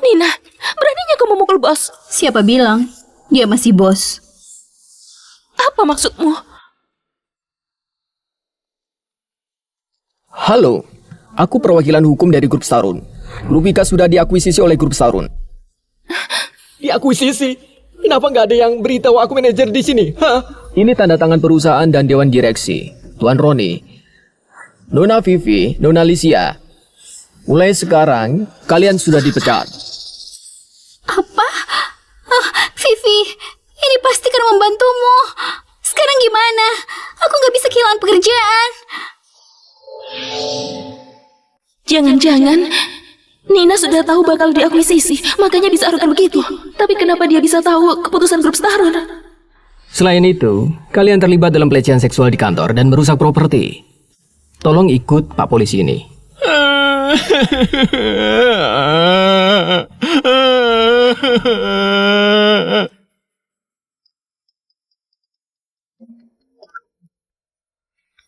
Nina, beraninya kau memukul bos? Siapa bilang dia masih bos? Apa maksudmu? Halo, aku perwakilan hukum dari grup Starun. Grup Wika sudah diakuisisi oleh grup Starun. Diakuisisi? Kenapa nggak ada yang beritahu aku manajer di sini? Hah? Ini tanda tangan perusahaan dan dewan direksi. Tuan Roni, Nona Vivi, Nona Alicia. Mulai sekarang, kalian sudah dipecat. Apa? Oh, Vivi, ini pasti karena membantumu. Sekarang gimana? Aku nggak bisa kehilangan pekerjaan. Jangan-jangan Nina sudah tahu bakal diakuisisi, makanya bisa arogan begitu. Tapi kenapa dia bisa tahu keputusan grup Starun? Selain itu, kalian terlibat dalam pelecehan seksual di kantor dan merusak properti. Tolong ikut Pak Polisi ini.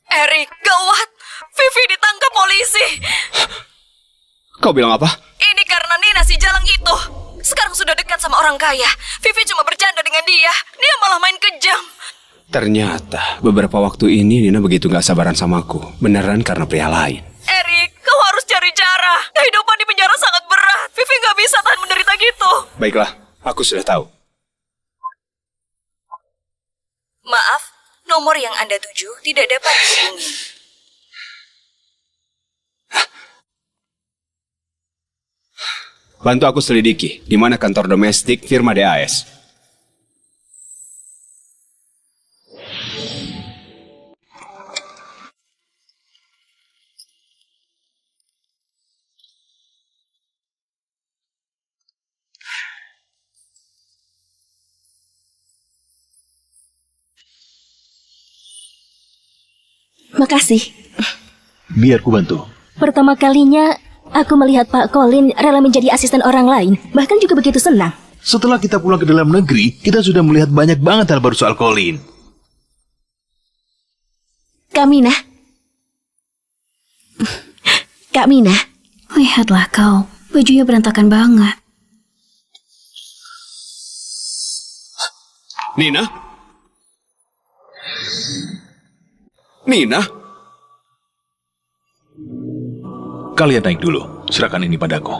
Erik, gawat! Vivi ditangkap polisi. Kau bilang apa? Ini karena Nina si jalang itu. Sekarang sudah dekat sama orang kaya. Vivi cuma bercanda dengan dia. Dia malah main kejam. Ternyata beberapa waktu ini Nina begitu gak sabaran sama aku. Beneran karena pria lain. Erik, kau harus cari cara. Kehidupan di penjara sangat berat. Vivi gak bisa tahan menderita gitu. Baiklah, aku sudah tahu. Maaf, nomor yang Anda tuju tidak dapat dihubungi. Bantu aku selidiki, di mana kantor domestik firma DAS. Makasih. Biar ku bantu. Pertama kalinya, Aku melihat Pak Colin rela menjadi asisten orang lain, bahkan juga begitu senang. Setelah kita pulang ke dalam negeri, kita sudah melihat banyak banget hal baru soal Colin. Kak Mina. Kak Mina. Lihatlah kau, bajunya berantakan banget. Nina? Nina? Kalian naik dulu, serahkan ini padaku.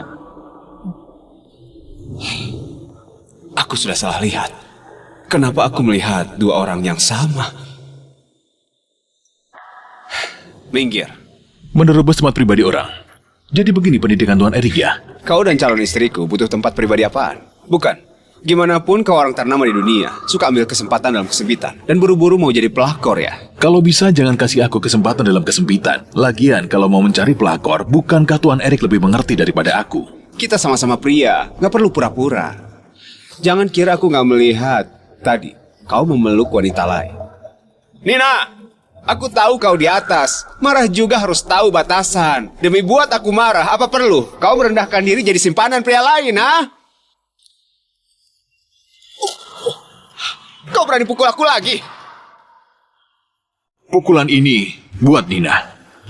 Aku sudah salah lihat. Kenapa aku melihat dua orang yang sama? Minggir. Menerobos tempat pribadi orang. Jadi begini pendidikan Tuan Erik ya? Kau dan calon istriku butuh tempat pribadi apaan? Bukan. Gimana pun kau orang ternama di dunia, suka ambil kesempatan dalam kesempitan. Dan buru-buru mau jadi pelakor ya? Kalau bisa jangan kasih aku kesempatan dalam kesempitan. Lagian kalau mau mencari pelakor, bukankah Tuan Erik lebih mengerti daripada aku? Kita sama-sama pria, nggak perlu pura-pura. Jangan kira aku nggak melihat. Tadi, kau memeluk wanita lain. Nina! Aku tahu kau di atas. Marah juga harus tahu batasan. Demi buat aku marah, apa perlu? Kau merendahkan diri jadi simpanan pria lain, ha? Kau berani pukul aku lagi? Pukulan ini buat Nina.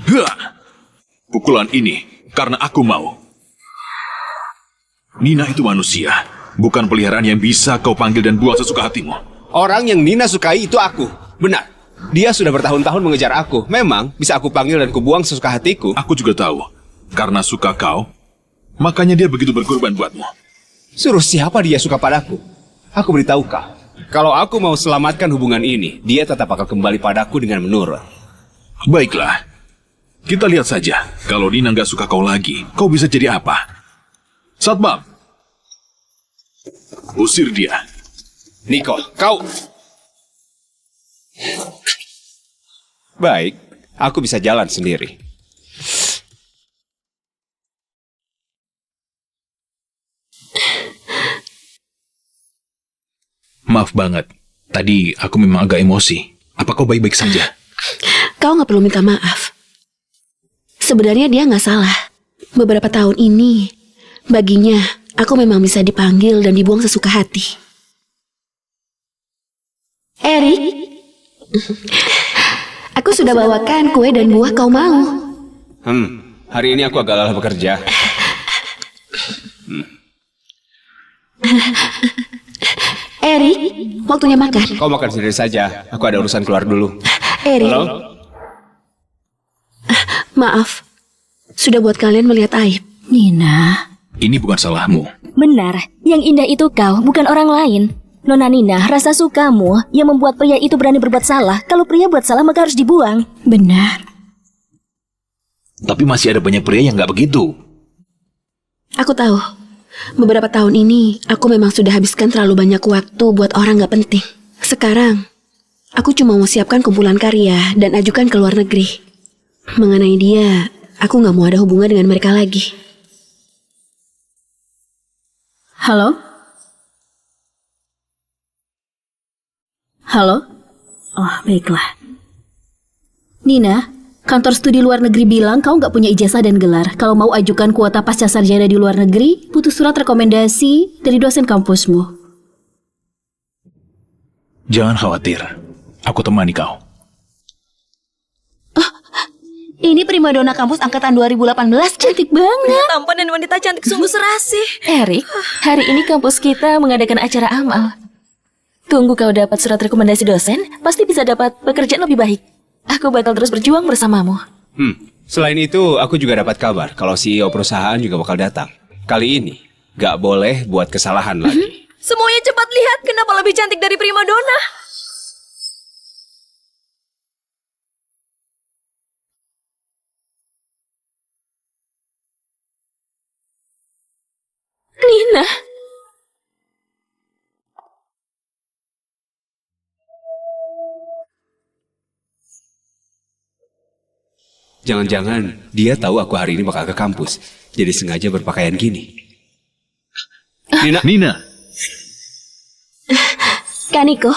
Hah! Pukulan ini karena aku mau. Nina itu manusia, bukan peliharaan yang bisa kau panggil dan buang sesuka hatimu. Orang yang Nina sukai itu aku. Benar. Dia sudah bertahun-tahun mengejar aku. Memang bisa aku panggil dan kubuang sesuka hatiku. Aku juga tahu. Karena suka kau, makanya dia begitu berkorban buatmu. Suruh siapa dia suka padaku? Aku beritahu kau. Kalau aku mau selamatkan hubungan ini, dia tetap akan kembali padaku dengan menurut. Baiklah. Kita lihat saja. Kalau Nina nggak suka kau lagi, kau bisa jadi apa? Satpam. Usir dia. Nicole, kau... Baik, aku bisa jalan sendiri. Maaf banget. Tadi aku memang agak emosi. Apa kau baik-baik saja? Kau nggak perlu minta maaf. Sebenarnya dia nggak salah. Beberapa tahun ini, baginya aku memang bisa dipanggil dan dibuang sesuka hati. Erik, aku sudah bawakan kue dan buah kau mau. Hari ini aku agak lelah bekerja. Erik, waktunya makan. Kau makan sendiri saja. Aku ada urusan keluar dulu. Erik, Halo? maaf. Sudah buat kalian melihat aib. Nina, Ini bukan salahmu. Benar, yang indah itu kau, bukan orang lain. Nona Nina, rasa sukamu yang membuat pria itu berani berbuat salah. Kalau pria buat salah maka harus dibuang. benar. Tapi masih ada banyak pria yang nggak begitu. Aku tahu. Beberapa tahun ini, aku memang sudah habiskan terlalu banyak waktu buat orang gak penting. Sekarang, aku cuma mau siapkan kumpulan karya dan ajukan ke luar negeri. Mengenai dia, aku gak mau ada hubungan dengan mereka lagi. Halo? Halo? Oh, baiklah. Nina, kantor studi luar negeri bilang kau nggak punya ijazah dan gelar. Kalau mau ajukan kuota pasca sarjana di luar negeri, butuh surat rekomendasi dari dosen kampusmu. Jangan khawatir. Aku temani kau. Ini primadona kampus angkatan 2018, cantik banget. Tampan dan wanita cantik sungguh serasi. Erik, hari ini kampus kita mengadakan acara amal. Tunggu kau dapat surat rekomendasi dosen, pasti bisa dapat pekerjaan lebih baik. Aku bakal terus berjuang bersamamu. Selain itu, aku juga dapat kabar kalau CEO perusahaan juga bakal datang. Kali ini, gak boleh buat kesalahan lagi. Semuanya cepat lihat kenapa lebih cantik dari primadona. Nina, Jangan-jangan dia tahu aku hari ini bakal ke kampus, jadi sengaja berpakaian gini. Nina. Kaniko,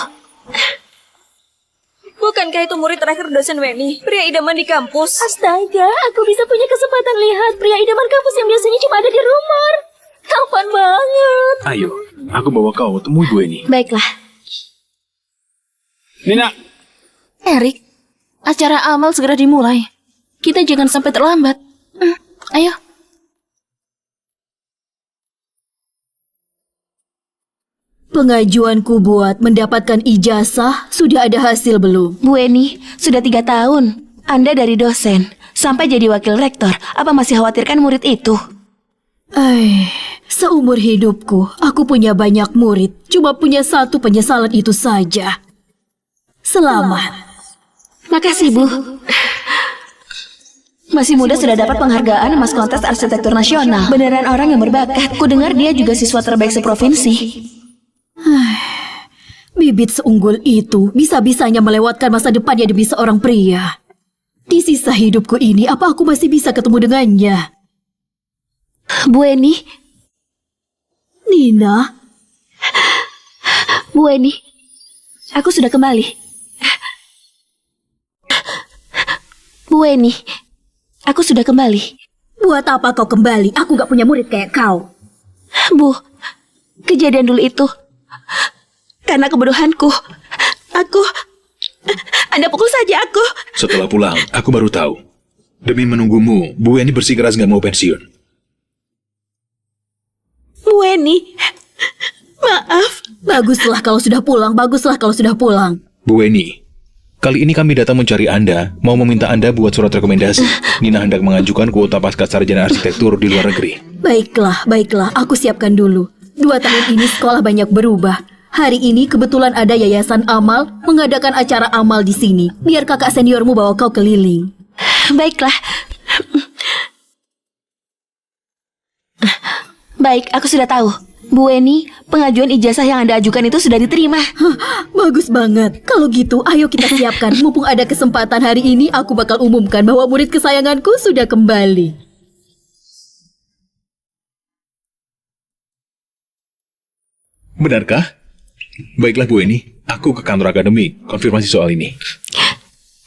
Bukan Bukankah itu murid terakhir dosen Weni? Pria idaman di kampus. Astaga, aku bisa punya kesempatan lihat pria idaman kampus yang biasanya cuma ada di rumah. Kapan banget? Ayo, aku bawa kau temui Bu Eni. Baiklah. Nina, Erik, acara amal segera dimulai. Kita jangan sampai terlambat. Ayo. Pengajuanku buat mendapatkan ijazah sudah ada hasil belum? Bu Eni, sudah 3 tahun. Anda dari dosen sampai jadi wakil rektor. Apa masih khawatirkan murid itu? Seumur hidupku, aku punya banyak murid. Cuma punya satu penyesalan itu saja. Selamat. Makasih, Bu. Masih muda sudah dapat penghargaan emas kontes arsitektur nasional. Beneran orang yang berbakat. Ku dengar dia juga siswa terbaik seprovinsi. Bibit seunggul itu bisa-bisanya melewatkan masa depannya demi seorang pria. Di sisa hidupku ini, apa aku masih bisa ketemu dengannya? Bu Eni, Nina, Bu Eni, aku sudah kembali. Bu Eni, aku sudah kembali. buat apa kau kembali? Aku gak punya murid kayak kau. Bu, kejadian dulu itu karena kebodohanku. Anda pukul saja aku. Setelah pulang, aku baru tahu. Demi menunggumu, Bu Eni bersikeras nggak mau pensiun. Bu Eni, maaf. Baguslah kalau sudah pulang, baguslah kalau sudah pulang. Bu Eni, kali ini kami datang mencari Anda, mau meminta Anda buat surat rekomendasi. Nina hendak mengajukan kuota pasca sarjana arsitektur di luar negeri. Baiklah, aku siapkan dulu. 2 tahun ini sekolah banyak berubah. Hari ini kebetulan ada Yayasan Amal mengadakan acara amal di sini. Biar kakak seniormu bawa kau keliling. Baiklah. Baik, aku sudah tahu. Bu Eni, pengajuan ijazah yang Anda ajukan itu sudah diterima. Bagus banget. Kalau gitu, ayo kita siapkan. Mumpung ada kesempatan hari ini, aku bakal umumkan bahwa murid kesayanganku sudah kembali. Benarkah? Baiklah Bu Eni, aku ke kantor akademi, konfirmasi soal ini.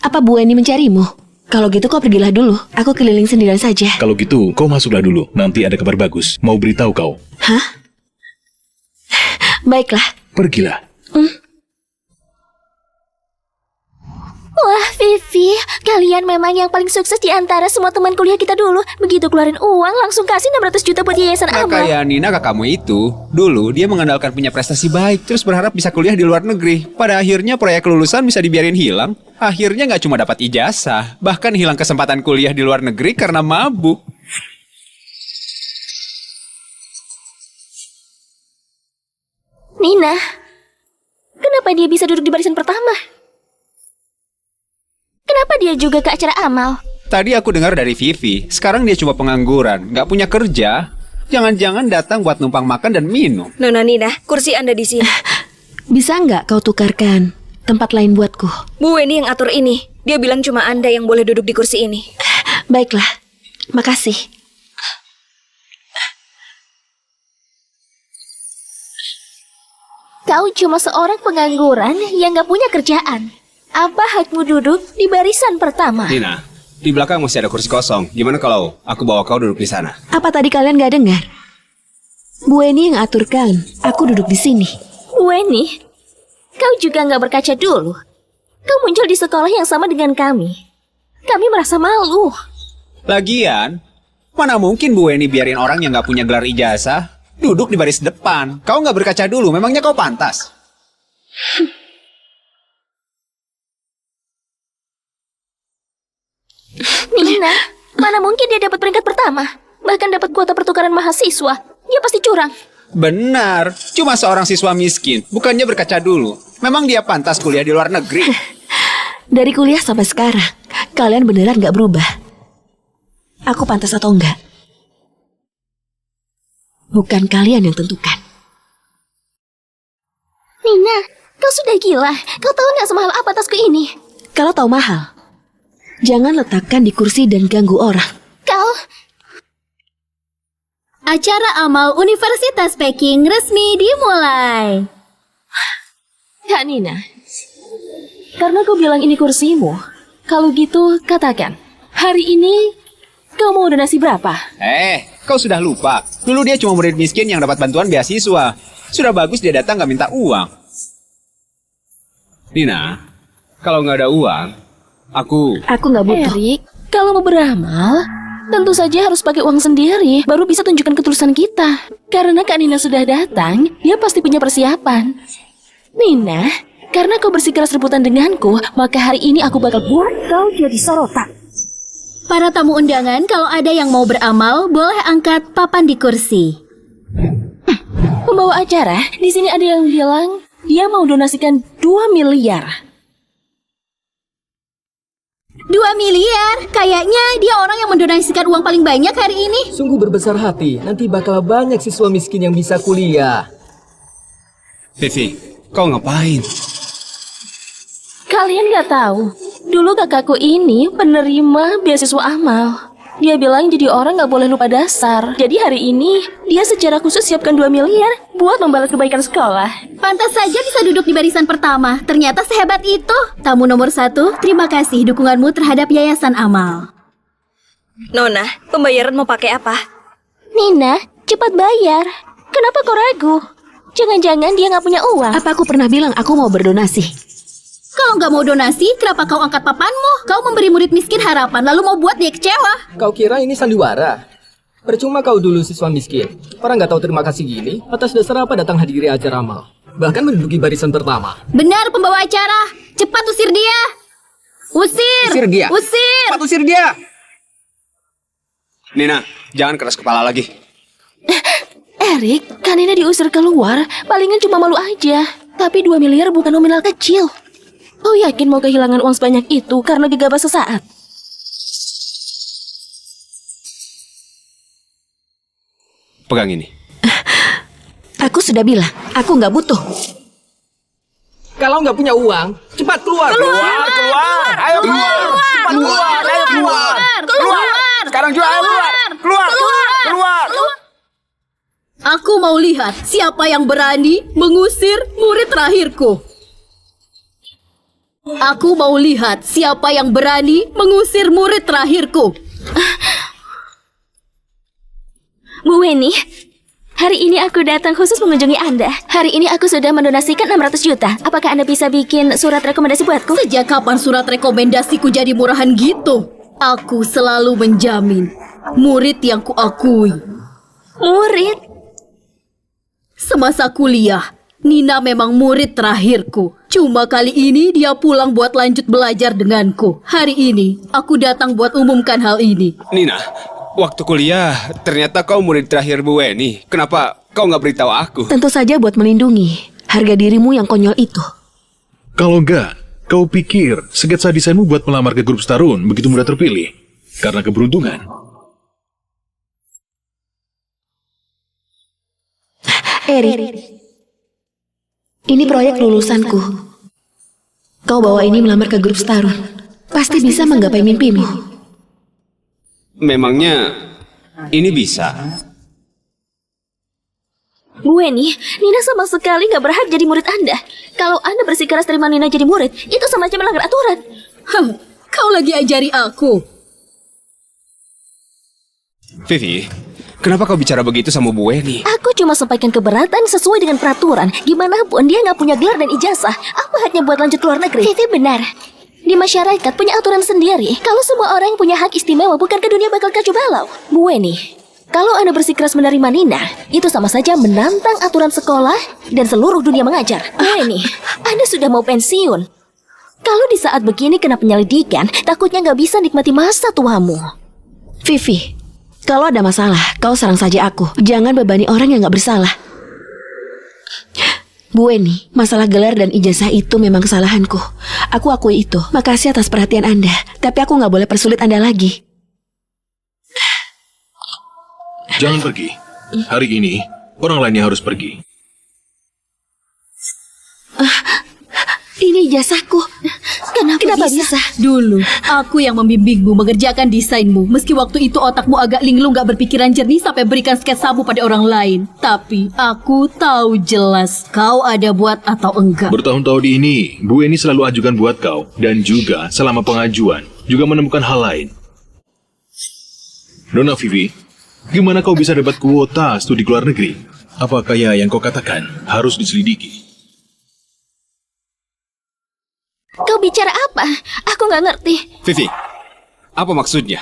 Apa Bu Eni mencarimu? Kalau gitu kau pergilah dulu. Aku keliling sendirian saja. Kalau gitu, kau masuklah dulu, nanti ada kabar bagus. Mau beritahu kau. Hah? Baiklah. Pergilah. Wah, Vivi, kalian memang yang paling sukses di antara semua teman kuliah kita dulu. Begitu keluarin uang, langsung kasih 600 juta buat yayasan Nah, amal. kayak Nina kakakmu itu, dulu dia mengandalkan punya prestasi baik, terus berharap bisa kuliah di luar negeri. Pada akhirnya proyek kelulusan bisa dibiarin hilang. Akhirnya nggak cuma dapat ijazah, bahkan hilang kesempatan kuliah di luar negeri karena mabuk. Nina, kenapa dia bisa duduk di barisan pertama? Kenapa dia juga ke acara amal? Tadi aku dengar dari Vivi, sekarang dia cuma pengangguran, nggak punya kerja. Jangan-jangan datang buat numpang makan dan minum. Nona Nina, kursi Anda di sini. Bisa nggak kau tukarkan tempat lain buatku? Bu Weni yang atur ini. Dia bilang cuma Anda yang boleh duduk di kursi ini. Baiklah, makasih. Kau cuma seorang pengangguran yang gak punya kerjaan. Apa hakmu duduk di barisan pertama? Nina, di belakang masih ada kursi kosong. Gimana kalau aku bawa kau duduk di sana? Apa tadi kalian gak dengar? Bu Eni yang aturkan. Aku duduk di sini. Weni, kau juga gak berkaca dulu. Kau muncul di sekolah yang sama dengan kami. Kami merasa malu. Lagian, mana mungkin Bu Weni biarin orang yang nggak punya gelar ijazah duduk di baris depan? Kau nggak berkaca dulu, memangnya kau pantas? Nina, mana mungkin dia dapat peringkat pertama? Bahkan dapat kuota pertukaran mahasiswa. Dia pasti curang. Benar, cuma seorang siswa miskin, bukannya berkaca dulu. Memang dia pantas kuliah di luar negeri. Dari kuliah sampai sekarang, kalian beneran gak berubah. Aku pantas atau enggak? Bukan kalian yang tentukan. Nina, kau sudah gila. Kau tahu nggak semahal apa tasku ini? Kalau tahu mahal, jangan letakkan di kursi dan ganggu orang. Kau... Acara amal Universitas Peking resmi dimulai. Kak Nina, karena kau bilang ini kursimu. Kalau gitu, katakan, hari ini kau mau donasi berapa? Kau sudah lupa. Dulu dia cuma murid miskin yang dapat bantuan beasiswa. Sudah bagus dia datang nggak minta uang. Nina, kalau nggak ada uang, aku nggak butuh. Erik, kalau mau beramal, tentu saja harus pakai uang sendiri, baru bisa tunjukkan ketulusan kita. Karena Kak Nina sudah datang, dia pasti punya persiapan. Nina, karena kau bersikeras rebutan denganku, maka hari ini aku bakal buat kau jadi sorotan. Para tamu undangan, kalau ada yang mau beramal, boleh angkat papan di kursi. Pembawa acara, di sini ada yang bilang dia mau donasikan 2 miliar. 2 miliar? Kayaknya dia orang yang mendonasikan uang paling banyak hari ini. Sungguh berbesar hati, nanti bakal banyak siswa miskin yang bisa kuliah. Vivi, kau ngapain? Kalian nggak tahu, dulu kakakku ini penerima beasiswa amal. Dia bilang jadi orang nggak boleh lupa dasar. Jadi hari ini dia secara khusus siapkan 2 miliar buat membalas kebaikan sekolah. Pantas saja bisa duduk di barisan pertama. Ternyata sehebat itu. Tamu nomor 1, terima kasih dukunganmu terhadap Yayasan Amal. Nona, pembayaran mau pakai apa? Nina, cepat bayar. Kenapa kau ragu? Jangan-jangan dia nggak punya uang. Apa aku pernah bilang aku mau berdonasi? Kalau nggak mau donasi, kenapa kau angkat papanmu? Kau memberi murid miskin harapan, lalu mau buat dia kecewa. Kau kira ini sandiwara? Percuma kau dulu siswa miskin. Orang nggak tahu terima kasih gini, atas dasar apa datang hadiri acara amal. Bahkan menduduki barisan pertama. Benar pembawa acara. Cepat usir dia. Usir. Usir dia. Usir. Cepat usir dia. Nina, jangan keras kepala lagi. Erik, kan Nina diusir keluar, palingan cuma malu aja. Tapi 2 miliar bukan nominal kecil. Kau yakin mau kehilangan uang sebanyak itu karena gegabah sesaat? Pegang ini. Aku sudah bilang, aku nggak butuh. Kalau nggak punya uang, cepat keluar. Keluar! Ayo keluar! Cepat keluar! Ayo keluar! Keluar! Sekarang juga ayo keluar! Keluar! Keluar! Aku mau lihat siapa yang berani mengusir murid terakhirku. Aku mau lihat siapa yang berani mengusir murid terakhirku. Bu Weni, hari ini aku datang khusus mengunjungi Anda. Hari ini aku sudah mendonasikan 600 juta. Apakah Anda bisa bikin surat rekomendasi buatku? Sejak kapan surat rekomendasiku jadi murahan gitu? Aku selalu menjamin murid yang kuakui. Murid? Semasa kuliah, Nina memang murid terakhirku. Cuma kali ini dia pulang buat lanjut belajar denganku. Hari ini, aku datang buat umumkan hal ini. Nina, waktu kuliah ternyata kau murid terakhir Bu Weni. Kenapa kau nggak beritahu aku? Tentu saja buat melindungi harga dirimu yang konyol itu. Kalau enggak, kau pikir sketsa desainmu buat melamar ke grup Starun begitu mudah terpilih? Karena keberuntungan. Erik, ini proyek lulusanku. Kau bawa ini melamar ke grup Starun. Pasti bisa menggapai mimpimu. Memangnya ini bisa? Bu Weni, Nina sama sekali nggak berhak jadi murid Anda. Kalau Anda bersikeras terima Nina jadi murid, itu sama aja melanggar aturan. Kau lagi ajari aku. Vivi, kenapa kau bicara begitu sama Bu Weni? Aku cuma sampaikan keberatan sesuai dengan peraturan. Gimana pun dia nggak punya gelar dan ijazah. Apa haknya buat lanjut ke luar negeri? Vivi benar. Di masyarakat punya aturan sendiri. Kalau semua orang punya hak istimewa, bukankah dunia bakal kacau balau? Bu Weni, kalau Anda bersikeras menerima Nina, itu sama saja menantang aturan sekolah dan seluruh dunia mengajar. Bu Weni, Anda sudah mau pensiun. Kalau di saat begini kena penyelidikan, takutnya nggak bisa nikmati masa tuamu. Vivi, kalau ada masalah, kau serang saja aku. Jangan bebani orang yang gak bersalah. Bu Weni, masalah gelar dan ijazah itu memang kesalahanku. Aku akui itu. Makasih atas perhatian Anda. Tapi aku gak boleh persulit Anda lagi. Jangan pergi. Hari ini, orang lainnya harus pergi. Ini ijazahku. Kenapa bisa? Dulu, aku yang membimbingmu mengerjakan desainmu. Meski waktu itu otakmu agak linglung gak berpikiran jernih sampai berikan sketsamu pada orang lain. Tapi aku tahu jelas kau ada buat atau enggak. Bertahun-tahun ini, Bu Eni selalu ajukan buat kau. Dan juga selama pengajuan, juga menemukan hal lain. Nona Vivi, gimana kau bisa dapat kuota studi ke luar negeri? Apakah ya yang kau katakan harus diselidiki? Kau bicara apa? Aku nggak ngerti. Vivi, apa maksudnya?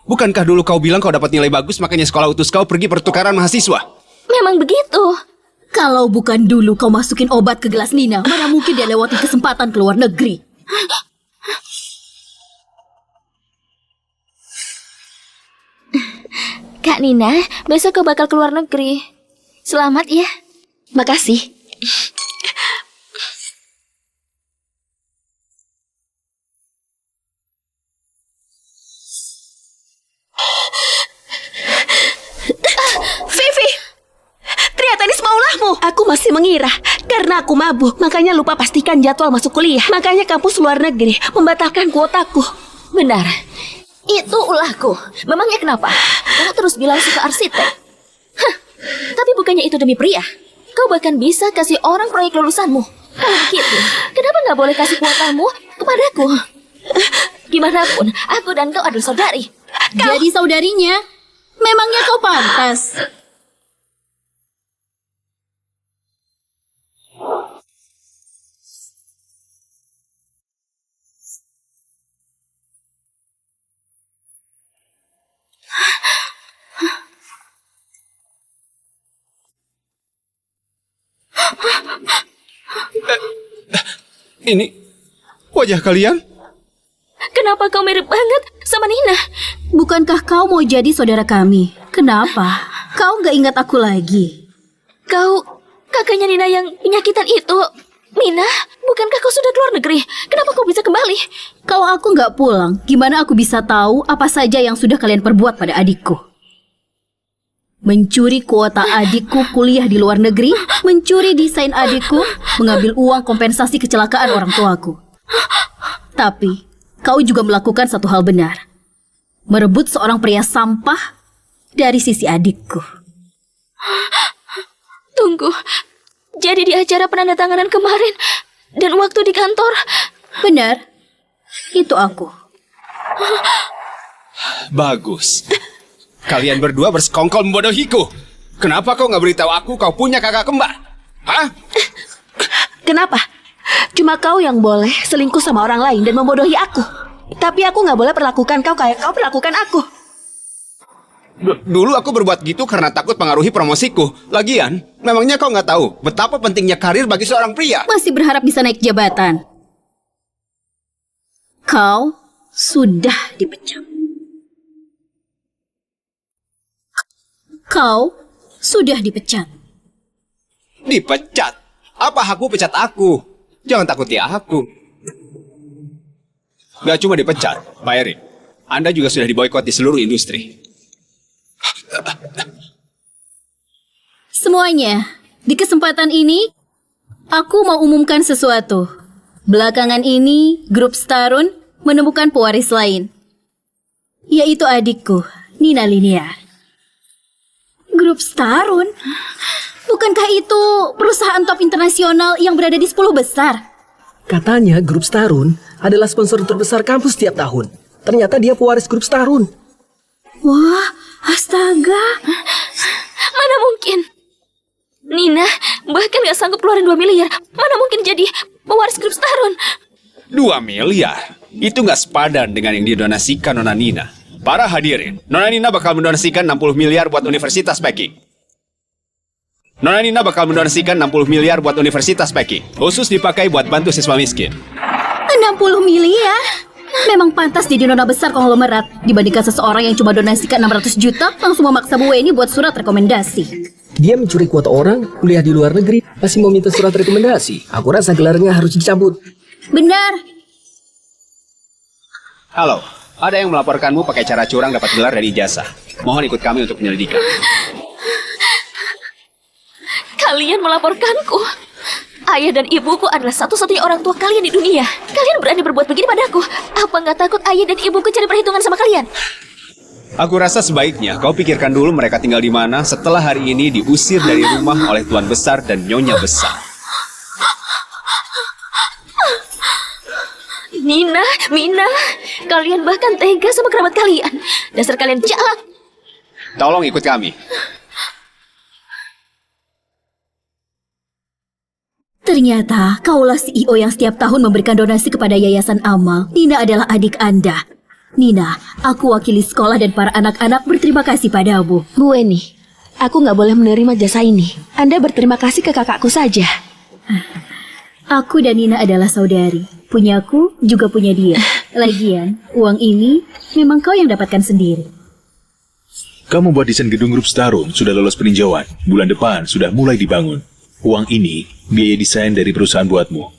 Bukankah dulu kau bilang kau dapat nilai bagus makanya sekolah utus kau pergi pertukaran mahasiswa? Memang begitu. Kalau bukan dulu kau masukin obat ke gelas Nina, mana mungkin dia lewati kesempatan ke luar negeri. Kak Nina, besok kau bakal keluar negeri. Selamat ya. Makasih. Vivi, ternyata ini semua ulahmu. Aku masih mengira karena aku mabuk, makanya lupa pastikan jadwal masuk kuliah. Makanya kampus luar negeri membatalkan kuotaku. Benar. Itu ulahku. Memangnya kenapa? Kamu terus bilang suka arsitek. Hah, tapi bukannya itu demi pria? Kau bahkan bisa kasih orang proyek lulusanmu. Kalau begitu, kenapa nggak boleh kasih kuotamu kepadaku? Gimana pun, aku dan kau adalah saudari. Jadi saudarinya, memangnya kau pantas? Ini wajah kalian? Kenapa kau mirip banget sama Nina? Bukankah kau mau jadi saudara kami? Kenapa? Kau nggak ingat aku lagi? Kau kakaknya Nina yang penyakitan itu. Nina, bukankah kau sudah keluar negeri? Kenapa kau bisa kembali? Kalau aku nggak pulang, gimana aku bisa tahu apa saja yang sudah kalian perbuat pada adikku? Mencuri kuota adikku kuliah di luar negeri, mencuri desain adikku, mengambil uang kompensasi kecelakaan orang tuaku. Tapi, kau juga melakukan satu hal benar. Merebut seorang pria sampah dari sisi adikku. Tunggu, jadi di acara penandatanganan kemarin dan waktu di kantor. Benar, itu aku. Bagus. Kalian berdua bersekongkol membodohiku. Kenapa kau nggak beritahu aku kau punya kakak kembar? Hah? Kenapa? Cuma kau yang boleh selingkuh sama orang lain dan membodohi aku. Tapi aku nggak boleh perlakukan kau kayak kau perlakukan aku. Dulu aku berbuat gitu karena takut pengaruhi promosiku. Lagian, memangnya kau nggak tahu betapa pentingnya karir bagi seorang pria? Masih berharap bisa naik jabatan. Kau sudah dipecat. Kau sudah dipecat. Dipecat? Apa hakmu pecat aku? Jangan takuti aku. Gak cuma dipecat, Pak Erik. Anda juga sudah diboikot di seluruh industri. Semuanya, di kesempatan ini, aku mau umumkan sesuatu. Belakangan ini, grup Starun menemukan pewaris lain. Yaitu adikku, Nina Linear. Grup Starun? Bukankah itu perusahaan top internasional yang berada di 10 besar? Katanya grup Starun adalah sponsor terbesar kampus setiap tahun. Ternyata dia pewaris grup Starun. Wah, astaga. Mana mungkin? Nina bahkan gak sanggup keluarin 2 miliar. Mana mungkin jadi pewaris grup Starun? 2 miliar? Itu nggak sepadan dengan yang didonasikan Nona Nina. Para hadirin, Nona Nina bakal mendonasikan 60 miliar buat Universitas Peking. Nona Nina bakal mendonasikan 60 miliar buat Universitas Peking. Khusus dipakai buat bantu siswa miskin. 60 miliar? Memang pantas jadi nona besar konglomerat dibandingkan seseorang yang cuma donasikan 600 juta langsung memaksa Bu Weni buat surat rekomendasi. Dia mencuri kuota orang, kuliah di luar negeri, masih mau minta surat rekomendasi. Aku rasa gelarnya harus dicabut. Benar. Halo, ada yang melaporkanmu pakai cara curang dapat gelar dari ijazah. Mohon ikut kami untuk penyelidikan. Kalian melaporkanku. Ayah dan ibuku adalah satu-satunya orang tua kalian di dunia. Kalian berani berbuat begini padaku. Apa nggak takut ayah dan ibuku cari perhitungan sama kalian? Aku rasa sebaiknya kau pikirkan dulu mereka tinggal di mana setelah hari ini diusir dari rumah oleh Tuan Besar dan Nyonya Besar. Nina, Mina, kalian bahkan tega sama kerabat kalian. Dasar kalian jahat. Tolong ikut kami. Ternyata kaulah CEO yang setiap tahun memberikan donasi kepada Yayasan Amal. Nina adalah adik Anda. Nina, aku wakili sekolah dan para anak-anak berterima kasih padamu. Bu Eni, aku nggak boleh menerima jasa ini. Anda berterima kasih ke kakakku saja. Aku dan Nina adalah saudari. Punyaku juga punya dia. Lagian, uang ini memang kau yang dapatkan sendiri. Kamu buat desain gedung grup Starun sudah lolos peninjauan. Bulan depan sudah mulai dibangun. Uang ini biaya desain dari perusahaan buatmu.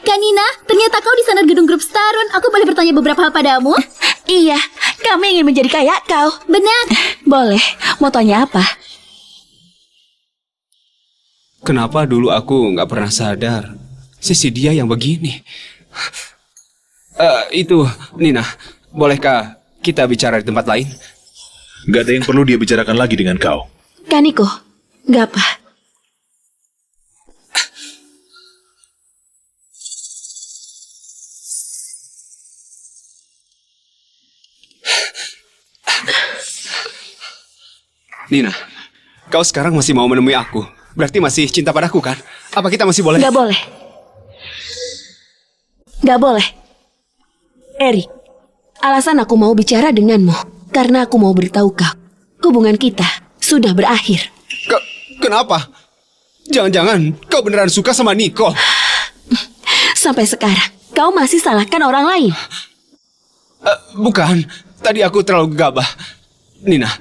Kak Nina, ternyata kau desainer gedung grup Starun. Aku boleh bertanya beberapa hal padamu? Iya, kami ingin menjadi kayak kau. Benar. Boleh, mau tanya apa? Kenapa dulu aku nggak pernah sadar sisi dia yang begini? Itu, Nina, bolehkah kita bicara di tempat lain? Gak ada yang perlu dia bicarakan lagi dengan kau. Kaniko, nggak apa. Nina, kau sekarang masih mau menemui aku. Berarti masih cinta padaku kan? Apa kita masih boleh? Nggak boleh. Nggak boleh. Erik, alasan aku mau bicara denganmu karena aku mau beritahu kau, hubungan kita sudah berakhir. Kenapa? Jangan-jangan kau beneran suka sama Nicole? Sampai sekarang, kau masih salahkan orang lain. Bukan, tadi aku terlalu gegabah. Nina,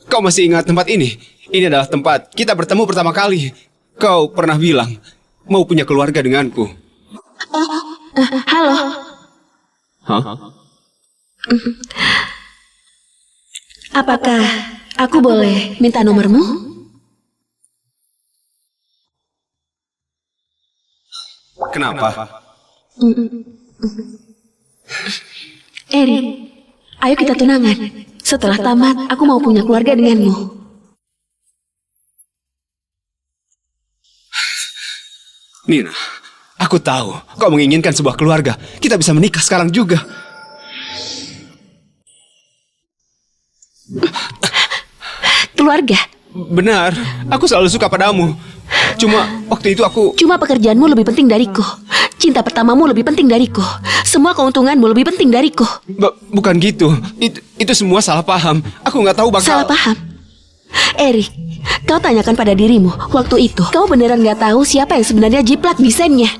kau masih ingat tempat ini? Ini adalah tempat kita bertemu pertama kali. Kau pernah bilang mau punya keluarga denganku. Halo. Hah? Apakah aku boleh minta nomormu? Kenapa? Erik, ayo kita tunangan. Setelah tamat, aku mau punya keluarga denganmu. Nina, aku tahu kau menginginkan sebuah keluarga. Kita bisa menikah sekarang juga. Keluarga? Benar, aku selalu suka padamu. Cuma waktu itu Cuma pekerjaanmu lebih penting dariku. Cinta pertamamu lebih penting dariku. Semua keuntunganmu lebih penting dariku. Bukan gitu. Itu semua salah paham. Aku nggak tahu bakal... Salah paham? Erik, kau tanyakan pada dirimu. Waktu itu, kau beneran nggak tahu siapa yang sebenarnya jiplak desainnya.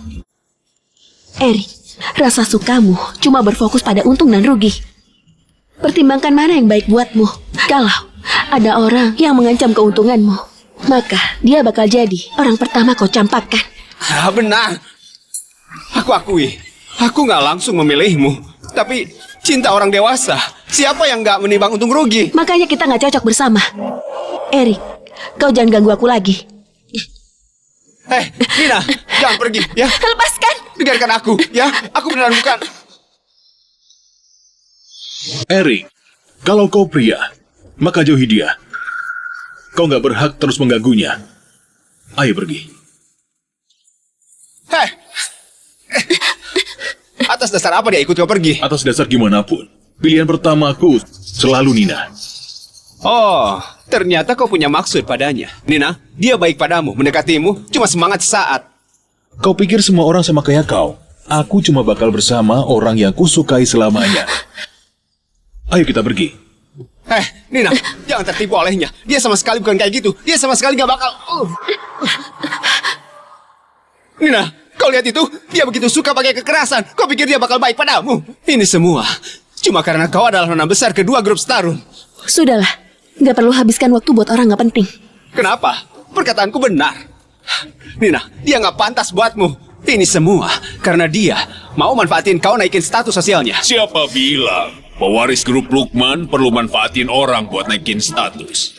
Erik, rasa sukamu cuma berfokus pada untung dan rugi. Pertimbangkan mana yang baik buatmu. Kalau ada orang yang mengancam keuntunganmu, maka dia bakal jadi orang pertama kau campakkan. Benar. Aku akui, aku nggak langsung memilihmu. Tapi cinta orang dewasa. Siapa yang nggak menimbang untung rugi? Makanya kita nggak cocok bersama. Erik, kau jangan ganggu aku lagi. Nina, jangan pergi, ya. Lepaskan. Dengarkan aku, ya. Aku beneran bukan. Erik, kalau kau pria, maka jauhi dia. Kau nggak berhak terus mengganggunya. Ayo pergi. Atas dasar apa dia ikut kau pergi? Atas dasar gimana pun, pilihan pertamaku selalu Nina. Oh, ternyata kau punya maksud padanya. Nina, dia baik padamu, mendekatimu, cuma semangat sesaat. Kau pikir semua orang sama kayak kau? Aku cuma bakal bersama orang yang kusukai selamanya. Ayo kita pergi. Nina, jangan tertipu olehnya. Dia sama sekali bukan kayak gitu. Dia sama sekali gak bakal... Nina, kau lihat itu? Dia begitu suka pakai kekerasan. Kau pikir dia bakal baik padamu? Ini semua cuma karena kau adalah nona besar kedua grup Starun. Sudahlah, nggak perlu habiskan waktu buat orang nggak penting. Kenapa? Perkataanku benar. Nina, dia nggak pantas buatmu. Ini semua karena dia mau manfaatin kau naikin status sosialnya. Siapa bilang pewaris grup Lukman perlu manfaatin orang buat naikin status?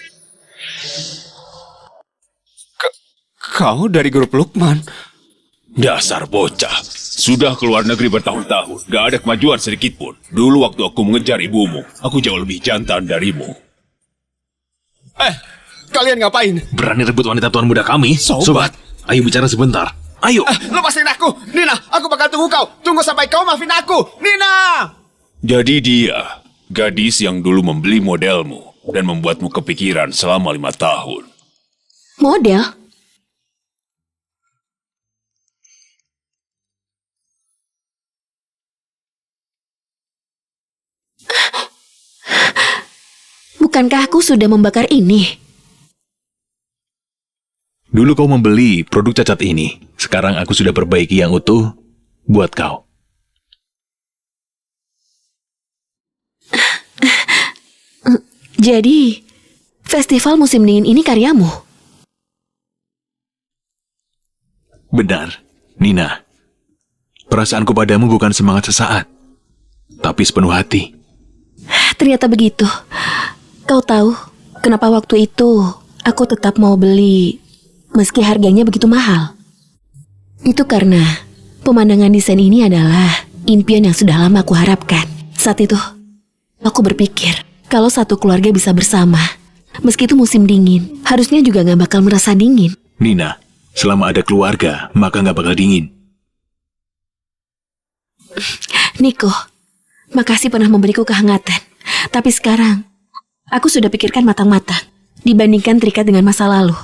Kau dari grup Lukman? Dasar bocah. Sudah keluar negeri bertahun-tahun. Gak ada kemajuan sedikit pun. Dulu waktu aku mengejar ibumu, aku jauh lebih jantan darimu. Kalian ngapain? Berani rebut wanita tuan muda kami? Sobat, ayo bicara sebentar. Ayo. Lepasin aku! Nina, aku bakal tunggu kau. Tunggu sampai kau maafin aku. Nina! Jadi dia, gadis yang dulu membeli modelmu dan membuatmu kepikiran selama 5 tahun. Model? Bukankah aku sudah membakar ini? Dulu kau membeli produk cacat ini. Sekarang aku sudah perbaiki yang utuh buat kau. Jadi, festival musim dingin ini karyamu? Benar, Nina. Perasaanku padamu bukan semangat sesaat, tapi sepenuh hati. Ternyata begitu. Kau tahu kenapa waktu itu aku tetap mau beli meski harganya begitu mahal? Itu karena pemandangan desain ini adalah impian yang sudah lama aku harapkan. Saat itu, aku berpikir kalau satu keluarga bisa bersama, meski itu musim dingin, harusnya juga gak bakal merasa dingin. Nina, selama ada keluarga, maka gak bakal dingin. Niko, makasih pernah memberiku kehangatan. Tapi sekarang, aku sudah pikirkan matang-matang. Dibandingkan terikat dengan masa lalu,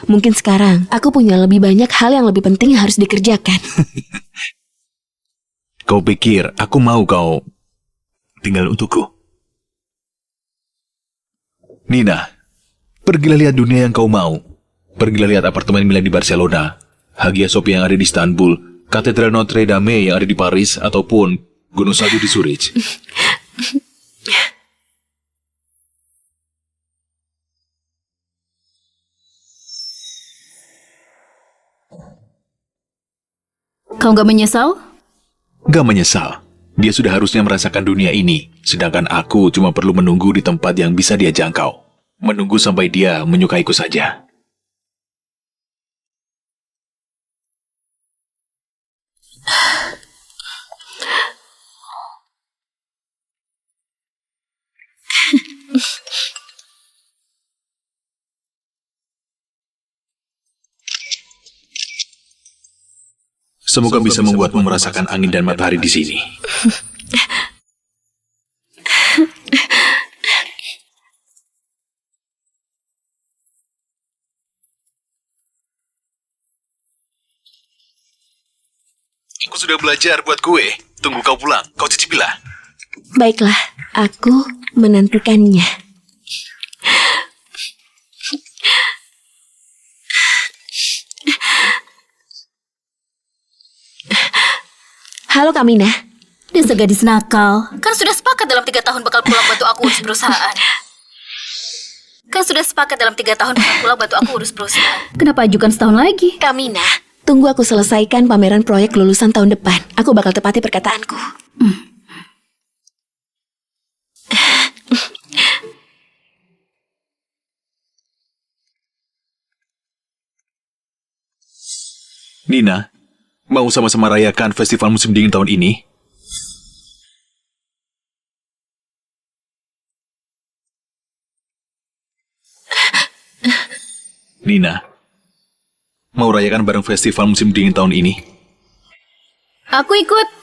mungkin sekarang aku punya lebih banyak hal yang lebih penting yang harus dikerjakan. Kau pikir aku mau kau tinggal untukku? Nina, pergilah lihat dunia yang kau mau. Pergilah lihat apartemen Milan di Barcelona, Hagia Sophia yang ada di Istanbul, Katedral Notre Dame yang ada di Paris, ataupun Gunung Salju di Zurich. Kau gak menyesal? Gak menyesal. Dia sudah harusnya merasakan dunia ini, sedangkan aku cuma perlu menunggu di tempat yang bisa dia jangkau. Menunggu sampai dia menyukaiku saja. Semoga bisa membuatmu merasakan angin dan matahari di sini. Aku sudah belajar buat kue. Tunggu kau pulang, kau cicipilah. Baiklah, aku menantikannya. Halo Kamina. Desa gadis nakal. Kan sudah sepakat dalam 3 tahun bakal pulang bantu aku urus perusahaan. Kenapa ajukan setahun lagi? Kamina, tunggu aku selesaikan pameran proyek lulusan tahun depan. Aku bakal tepati perkataanku. Nina, mau sama-sama rayakan festival musim dingin tahun ini? Nina, mau rayakan bareng festival musim dingin tahun ini? Aku ikut.